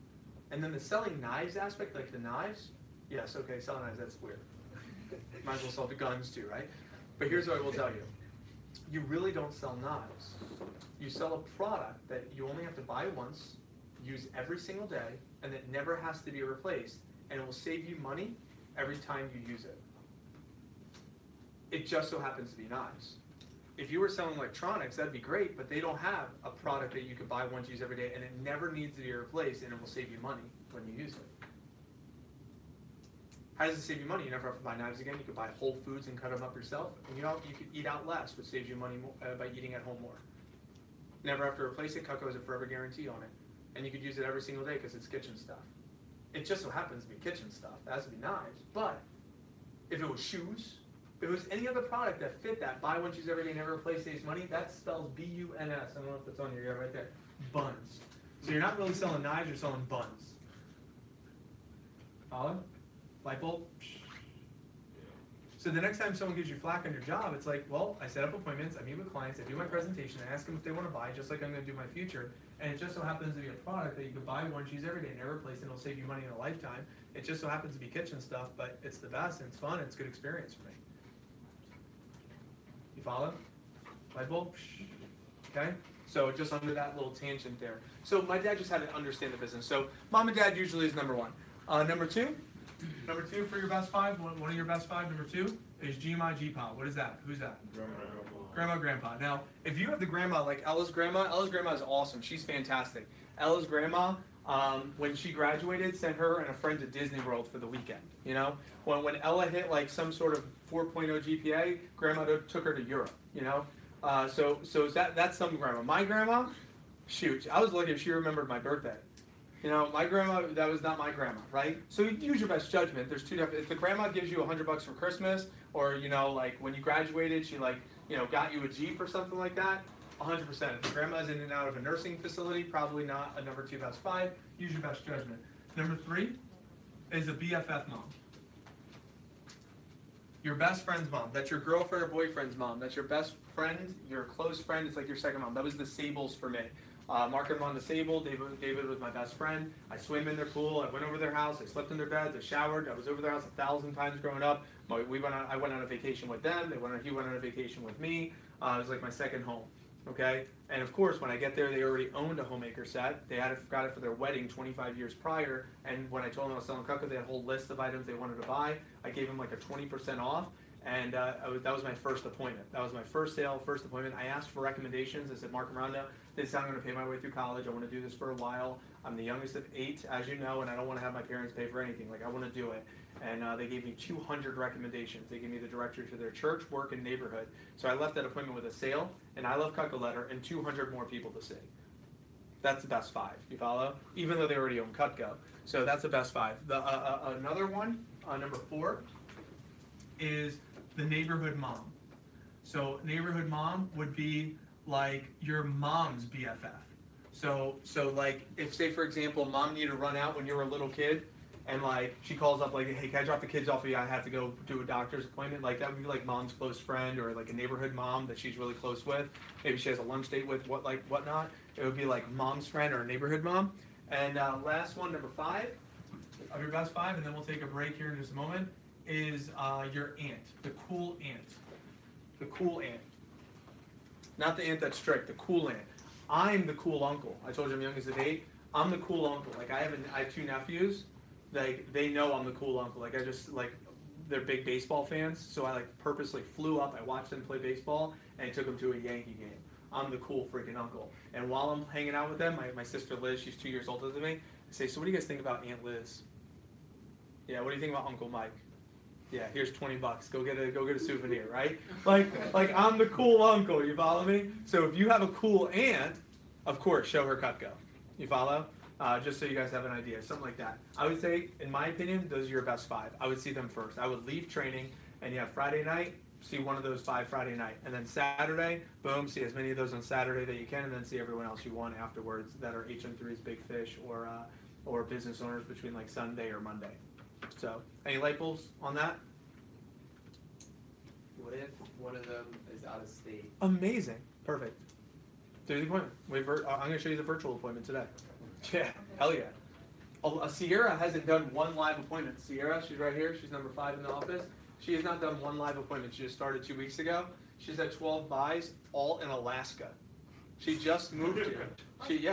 And then the selling knives aspect, like the knives, yes, okay, selling knives, that's weird. Might as well sell the guns too, right? But here's what I will tell you. You really don't sell knives. You sell a product that you only have to buy once, use every single day, and it never has to be replaced, and it will save you money every time you use it. It just so happens to be knives. If you were selling electronics, that'd be great, but they don't have a product that you could buy once, use every day, and it never needs to be replaced, and it will save you money when you use it. How does it save you money? You never have to buy knives again. You could buy Whole Foods and cut them up yourself, and you could eat out less, which saves you money by eating at home more. Never have to replace it. Cutco has a forever guarantee on it, and you could use it every single day because it's kitchen stuff. It just so happens to be kitchen stuff. It has to be knives, but if it was shoes, if it was any other product that fit that, buy one, use every day, never replace, saves money, that spells B-U-N-S. I don't know if that's on here, yeah, right there. Buns. So you're not really selling knives, you're selling buns. Follow? Light bulb? So the next time someone gives you flack on your job, it's like, well, I set up appointments, I meet with clients, I do my presentation, I ask them if they want to buy, just like I'm going to do my future, and it just so happens to be a product that you can buy one, use every day, never replace, and it'll save you money in a lifetime. It just so happens to be kitchen stuff, but it's the best, and it's fun, and it's a good experience for me. You follow? Light bulb? Okay? So just under that little tangent there. So my dad just had to understand the business. So mom and dad usually is number one. Number two for your best five, one of your best five, number two is Gma, Gpa. What is that? Who's that? Grandma, Grandpa. Now, if you have the grandma, like Ella's grandma is awesome. She's fantastic. Ella's grandma, when she graduated, sent her and a friend to Disney World for the weekend. You know, when Ella hit like some sort of 4.0 GPA, grandma took her to Europe. You know, so that's some grandma. My grandma, shoot, I was lucky if she remembered my birthday. You know, my grandma, that was not my grandma, right? So you use your best judgment. There's two different, if the grandma gives you $100 for Christmas, or, you know, like when you graduated, she like, you know, got you a Jeep or something like that, 100%. If the grandma's in and out of a nursing facility, probably not a number two best five. Use your best judgment. Number three is a BFF mom. Your best friend's mom. That's your girlfriend or boyfriend's mom. That's your best friend, your close friend. It's like your second mom. That was the Sables for me. Mark and Rhonda Sable, David was my best friend. I swam in their pool. I went over their house. I slept in their beds. I showered. I was over their house 1,000 times growing up. I went on a vacation with them. He went on a vacation with me. It was like my second home. Okay, and of course, when I get there, they already owned a homemaker set. They got it for their wedding 25 years prior. And when I told them I was selling Cutco, they had a whole list of items they wanted to buy. I gave them like a 20% off. And that was my first appointment. That was my first sale, first appointment. I asked for recommendations. I said, Mark and Rhonda, this is how I'm going to pay my way through college. I want to do this for a while. I'm the youngest of 8, as you know, and I don't want to have my parents pay for anything. Like, I want to do it. And they gave me 200 recommendations. They gave me the directory to their church, work, and neighborhood. So I left that appointment with a sale, and I Love Cutco letter, and 200 more people to see. That's the best 5. You follow? Even though they already own Cutco. So that's the best 5. Another one, number 4, is the neighborhood mom. So neighborhood mom would be like your mom's BFF. So like if, say for example, mom needed to run out when you were a little kid, and like she calls up like, hey, can I drop the kids off for you? I have to go do a doctor's appointment. Like that would be like mom's close friend, or like a neighborhood mom that she's really close with. Maybe she has a lunch date with whatnot. It would be like mom's friend or a neighborhood mom. And last one, number 5 of your best 5, and then we'll take a break here in just a moment, is your aunt, the cool aunt. The cool aunt. Not the aunt that's strict, the cool aunt. I'm the cool uncle. I told you I'm youngest of 8. I'm the cool uncle. Like I have 2 nephews. Like they know I'm the cool uncle. Like I just like, they're big baseball fans, so I like purposely flew up. I watched them play baseball, and I took them to a Yankee game. I'm the cool freaking uncle. And while I'm hanging out with them, my sister Liz, she's 2 years older than me. I say, so what do you guys think about Aunt Liz? Yeah, what do you think about Uncle Mike? Yeah, here's $20. Go get a souvenir, right? Like I'm the cool uncle. You follow me? So if you have a cool aunt, of course, show her Cutco. You follow? Just so you guys have an idea, something like that. I would say, in my opinion, those are your best 5. I would see them first. I would leave training, and you have Friday night, see one of those 5 Friday night, and then Saturday, boom, see as many of those on Saturday that you can, and then see everyone else you want afterwards that are HM3's Big Fish or business owners between like Sunday or Monday. So, any light bulbs on that?
What if one of them is out of state?
Amazing. Perfect. Do the appointment. I'm going to show you the virtual appointment today. Yeah, hell yeah. Sierra hasn't done 1 live appointment. Sierra, she's right here. She's number 5 in the office. She has not done 1 live appointment. She just started 2 weeks ago. She's had 12 buys, all in Alaska. She just moved here.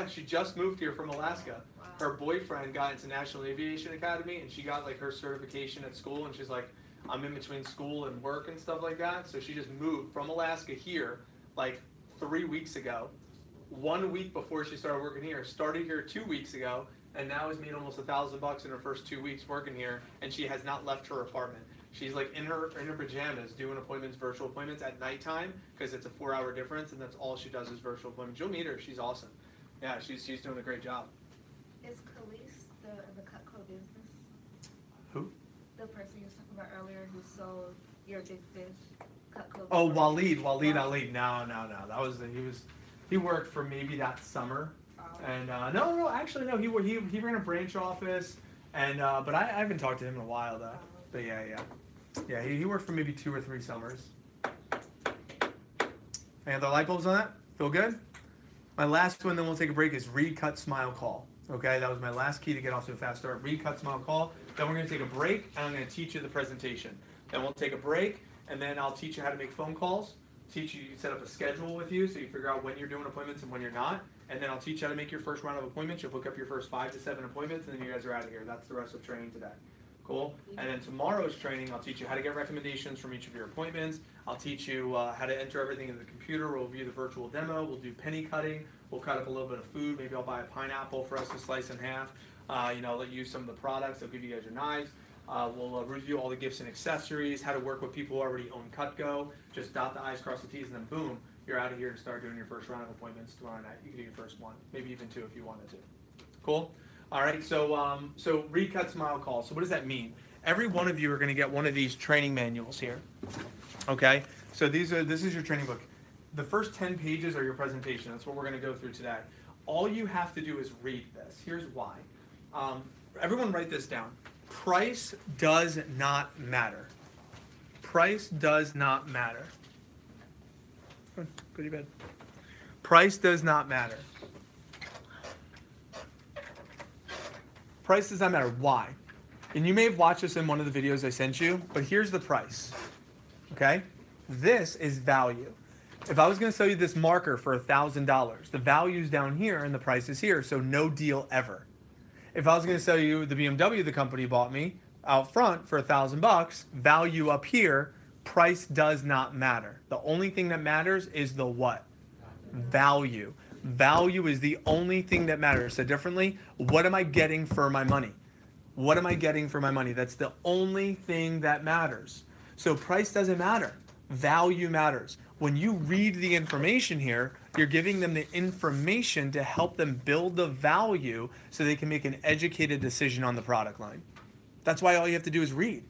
She just moved here from Alaska.
Wow.
Her boyfriend got into National Aviation Academy, and she got like her certification at school, and she's like, I'm in between school and work and stuff like that. So she just moved from Alaska here like 3 weeks ago. 1 week before she started working here, started here 2 weeks ago, and now has made almost $1,000 in her first 2 weeks working here, and she has not left her apartment. She's like in her pajamas doing appointments, virtual appointments at nighttime, because it's a 4-hour difference, and that's all she does is virtual appointments. You'll meet her. She's awesome. Yeah, she's doing a great job.
Is Khalees the Cutco business?
Who?
The person you were talking about earlier who sold your big fish, Cutco.
Oh, Waleed Ali. No. That was he worked for maybe that summer. And no, actually no. He ran a branch office, and but I haven't talked to him in a while though. But yeah. He worked for maybe 2 or 3 summers. Any other light bulbs on that? Feel good? My last one, then we'll take a break, is read, cut, smile, call. Okay, that was my last key to get off to a fast start. Read, cut, smile, call. Then we're going to take a break, and I'm going to teach you the presentation. Then we'll take a break, and then I'll teach you how to make phone calls. Teach you, set up a schedule with you so you figure out when you're doing appointments and when you're not. And then I'll teach you how to make your first round of appointments. You'll book up your first 5 to 7 appointments, and then you guys are out of here. That's the rest of training today. Cool. And then tomorrow's training, I'll teach you how to get recommendations from each of your appointments. I'll teach you how to enter everything in the computer. We'll view the virtual demo. We'll do penny cutting. We'll cut up a little bit of food. Maybe I'll buy a pineapple for us to slice in half. Let you use some of the products. I'll give you guys your knives. We'll review all the gifts and accessories, how to work with people who already own Cutco. Just dot the I's, cross the T's, and then boom, you're out of here and start doing your first round of appointments tomorrow night. You can do your first one, maybe even 2 if you wanted to. Cool? All right, so read, cut, smile, call. So what does that mean? Every one of you are going to get one of these training manuals here. Okay? So this is your training book. The first 10 pages are your presentation. That's what we're going to go through today. All you have to do is read this. Here's why. Everyone write this down. Price does not matter. Price does not matter. Go to your bed. Price does not matter. Price does not matter. Why? And you may have watched this in one of the videos I sent you, but here's the price. Okay? This is value. If I was going to sell you this marker for $1,000, the value's down here and the price is here, so no deal ever. If I was going to sell you the BMW the company bought me out front for $1,000, value up here, price does not matter. The only thing that matters is the what? Value. Value is the only thing that matters. Said differently, what am I getting for my money? What am I getting for my money? That's the only thing that matters. So price doesn't matter. Value matters. When you read the information here, you're giving them the information to help them build the value so they can make an educated decision on the product line. That's why all you have to do is read.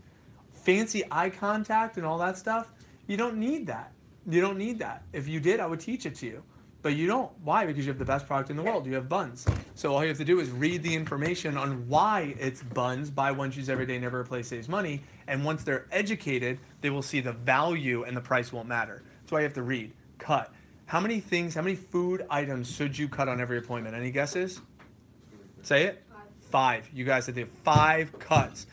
Fancy eye contact and all that stuff, you don't need that. You don't need that. If you did, I would teach it to you. But you don't. Why? Because you have the best product in the world. You have buns. So all you have to do is read the information on why it's buns. Buy one, choose every day, never replace, saves money. And once they're educated, they will see the value and the price won't matter. That's why you have to read. Cut. How many food items should you cut on every appointment? Any guesses? Say it. 5. You guys said they have 5 cuts.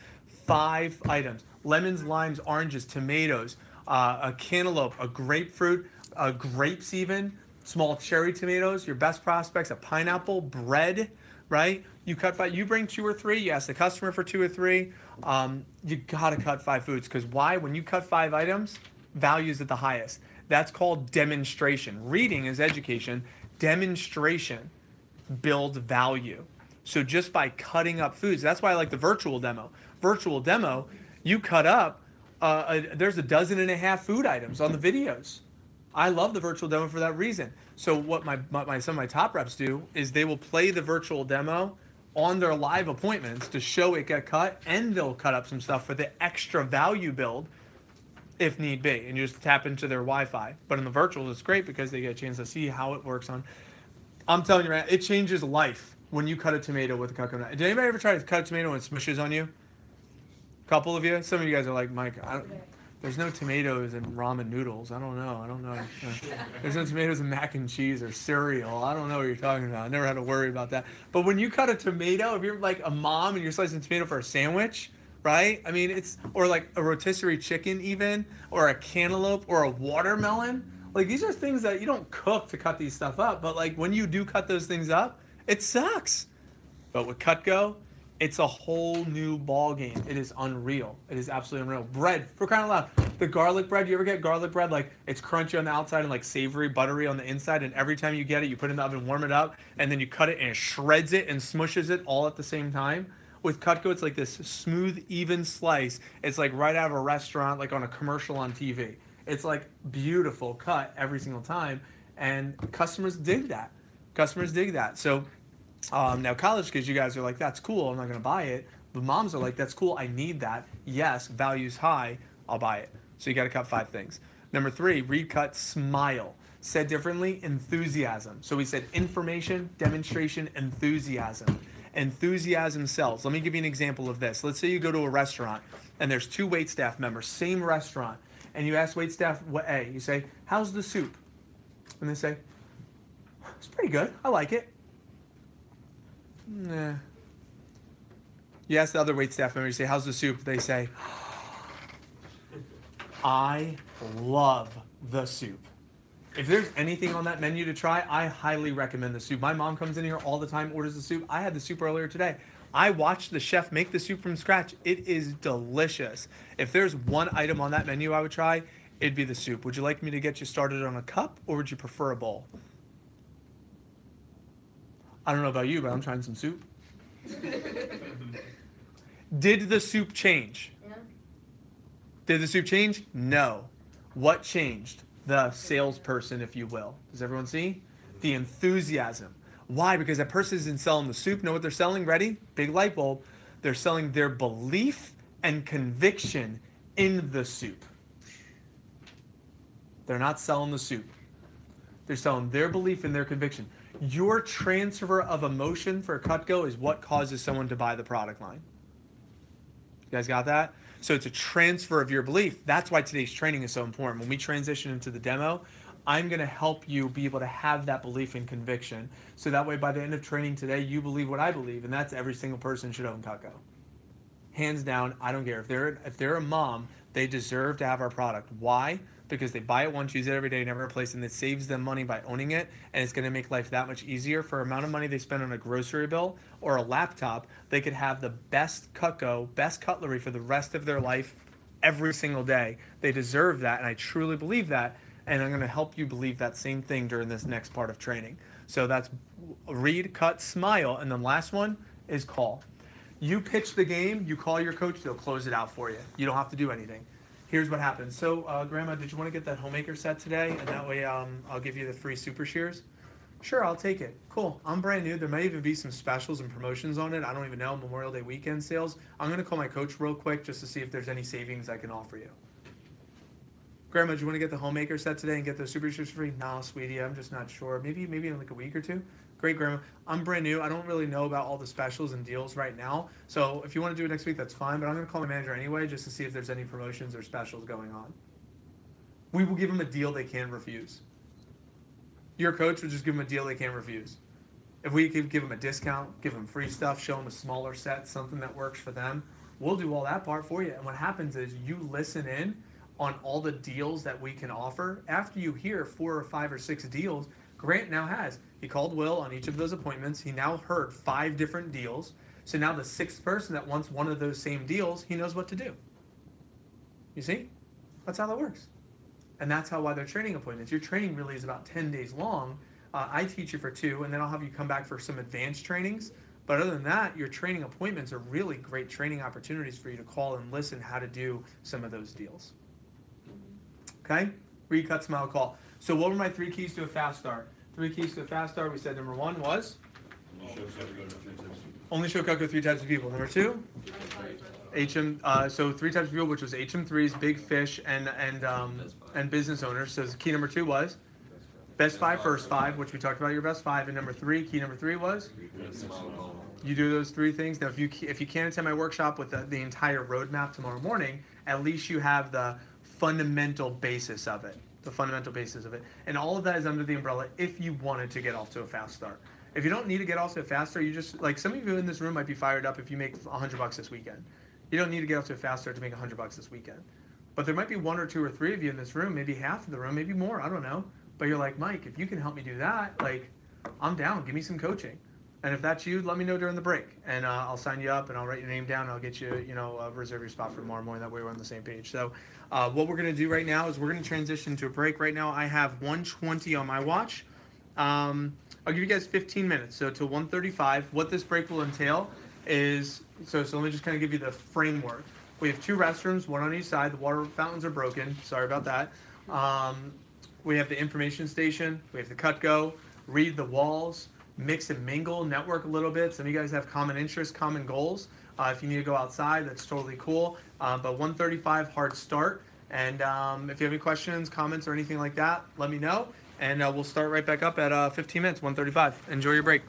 5 items. Lemons, limes, oranges, tomatoes, a cantaloupe, a grapefruit, grapes even. Small cherry tomatoes, your best prospects, a pineapple, bread, right? You cut 5, you bring 2 or 3, you ask the customer for 2 or 3, you gotta cut 5 foods, because why? When you cut 5 items, value's at the highest. That's called demonstration. Reading is education, demonstration builds value. So just by cutting up foods, that's why I like the virtual demo. Virtual demo, you cut up, there's 1.5 dozen food items on the videos. I love the virtual demo for that reason. So what some of my top reps do is they will play the virtual demo on their live appointments to show it get cut, and they'll cut up some stuff for the extra value build if need be, and you just tap into their Wi-Fi. But in the virtual, it's great because they get a chance to see how it works on. I'm telling you, man, it changes life when you cut a tomato with a Cutco knife. Did anybody ever try to cut a tomato and it smushes on you? A couple of you? Some of you guys are like, Mike, there's no tomatoes in ramen noodles. I don't know. There's no tomatoes in mac and cheese or cereal. I don't know what you're talking about. I never had to worry about that. But when you cut a tomato, if you're like a mom and you're slicing tomato for a sandwich, right? I mean, or like a rotisserie chicken even, or a cantaloupe, or a watermelon. Like these are things that you don't cook to cut these stuff up, but like when you do cut those things up, it sucks. But with Cutco, it's a whole new ball game. It is unreal. It is absolutely unreal. Bread, for crying out loud. The garlic bread, you ever get garlic bread? Like it's crunchy on the outside and like savory, buttery on the inside. And every time you get it, you put it in the oven, warm it up, and then you cut it and it shreds it and smushes it all at the same time. With Cutco, it's like this smooth, even slice. It's like right out of a restaurant, like on a commercial on TV. It's like beautiful cut every single time. And customers dig that. Customers dig that. So now college kids, you guys are like, that's cool, I'm not going to buy it. But moms are like, that's cool, I need that. Yes, value's high, I'll buy it. So you got to cut 5 things. Number 3, read, cut, smile. Said differently, enthusiasm. So we said information, demonstration, enthusiasm. Enthusiasm sells. Let me give you an example of this. Let's say you go to a restaurant and there's 2 waitstaff members, same restaurant, and you ask waitstaff what A. You say, how's the soup? And they say, it's pretty good, I like it. Nah. You ask the other waitstaff member, you say, how's the soup? They say, I love the soup. If there's anything on that menu to try, I highly recommend the soup. My mom comes in here all the time, orders the soup. I had the soup earlier today. I watched the chef make the soup from scratch. It is delicious. If there's one item on that menu I would try, it'd be the soup. Would you like me to get you started on a cup, or would you prefer a bowl? I don't know about you, but I'm trying some soup. Did the soup change?
Yeah.
Did the soup change? No. What changed? The salesperson, if you will. Does everyone see? The enthusiasm. Why? Because that person isn't selling the soup. Know what they're selling? Ready? Big light bulb. They're selling their belief and conviction in the soup. They're not selling the soup. They're selling their belief and their conviction. Your transfer of emotion for Cutco is what causes someone to buy the product line. You guys got that? So it's a transfer of your belief. That's why today's training is so important. When we transition into the demo, I'm going to help you be able to have that belief and conviction. So that way by the end of training today, you believe what I believe. And that's every single person should own Cutco. Hands down, I don't care. If they're a mom, they deserve to have our product. Why? Because they buy it once, use it every day, never replace it, and it saves them money by owning it, and it's going to make life that much easier. For the amount of money they spend on a grocery bill or a laptop, they could have the best Cutco, best cutlery for the rest of their life every single day. They deserve that, and I truly believe that, and I'm going to help you believe that same thing during this next part of training. So that's read, cut, smile, and the last one is call. You pitch the game, you call your coach, they'll close it out for you. You don't have to do anything. Here's what happens. So, Grandma, did you want to get that homemaker set today? And that way I'll give you the free super shears? Sure, I'll take it. Cool. I'm brand new. There may even be some specials and promotions on it. I don't even know. Memorial Day weekend sales. I'm going to call my coach real quick just to see if there's any savings I can offer you. Grandma, do you want to get the homemaker set today and get those super shears free? Nah, sweetie, I'm just not sure. Maybe in like a week or two. Great, Grandma. I'm brand new. I don't really know about all the specials and deals right now. So if you want to do it next week, that's fine. But I'm going to call my manager anyway just to see if there's any promotions or specials going on. We will give them a deal they can't refuse. Your coach will just give them a deal they can't refuse. If we could give them a discount, give them free stuff, show them a smaller set, something that works for them, we'll do all that part for you. And what happens is you listen in on all the deals that we can offer. After you hear 4 or 5 or 6 deals, Grant now has. He called Will on each of those appointments. He now heard 5 different deals. So now the 6th person that wants one of those same deals, he knows what to do. You see? That's how that works. And that's why they're training appointments. Your training really is about 10 days long. I teach you for 2, and then I'll have you come back for some advanced trainings. But other than that, your training appointments are really great training opportunities for you to call and listen how to do some of those deals. Okay? Read, cut, smile, call. So what were my 3 keys to a fast start? 3 keys to a fast start, we said number 1 was? Only show Cutco 3 types of people. Number 2? So 3 types of people, which was HM3s, big fish, and business owners. So key number 2 was? Best 5, first 5, which we talked about your best 5. And number 3, key number 3 was? You do those 3 things. Now, if you can't attend my workshop with the entire roadmap tomorrow morning, at least you have the fundamental basis of it. The fundamental basis of it. And all of that is under the umbrella if you wanted to get off to a fast start. If you don't need to get off to a fast start, you just, like some of you in this room might be fired up if you make $100 this weekend. You don't need to get off to a fast start to make $100 this weekend. But there might be 1 or 2 or 3 of you in this room, maybe half of the room, maybe more, I don't know. But you're like, Mike, if you can help me do that, like, I'm down. Give me some coaching. And if that's you, let me know during the break, and I'll sign you up, and I'll write your name down. And I'll get you, reserve your spot for tomorrow morning. That way we're on the same page. So what we're going to do right now is we're going to transition to a break. Right now I have 1:20 on my watch. I'll give you guys 15 minutes, so to 1:35. What this break will entail is, so let me just kind of give you the framework. We have 2 restrooms, 1 on each side. The water fountains are broken. Sorry about that. We have the information station. We have the cut go, read the walls, mix and mingle, network a little bit. Some of you guys have common interests, common goals. If you need to go outside, that's totally cool. But 1:35 hard start. And if you have any questions, comments, or anything like that, let me know. And we'll start right back up at 15 minutes, 1:35. Enjoy your break.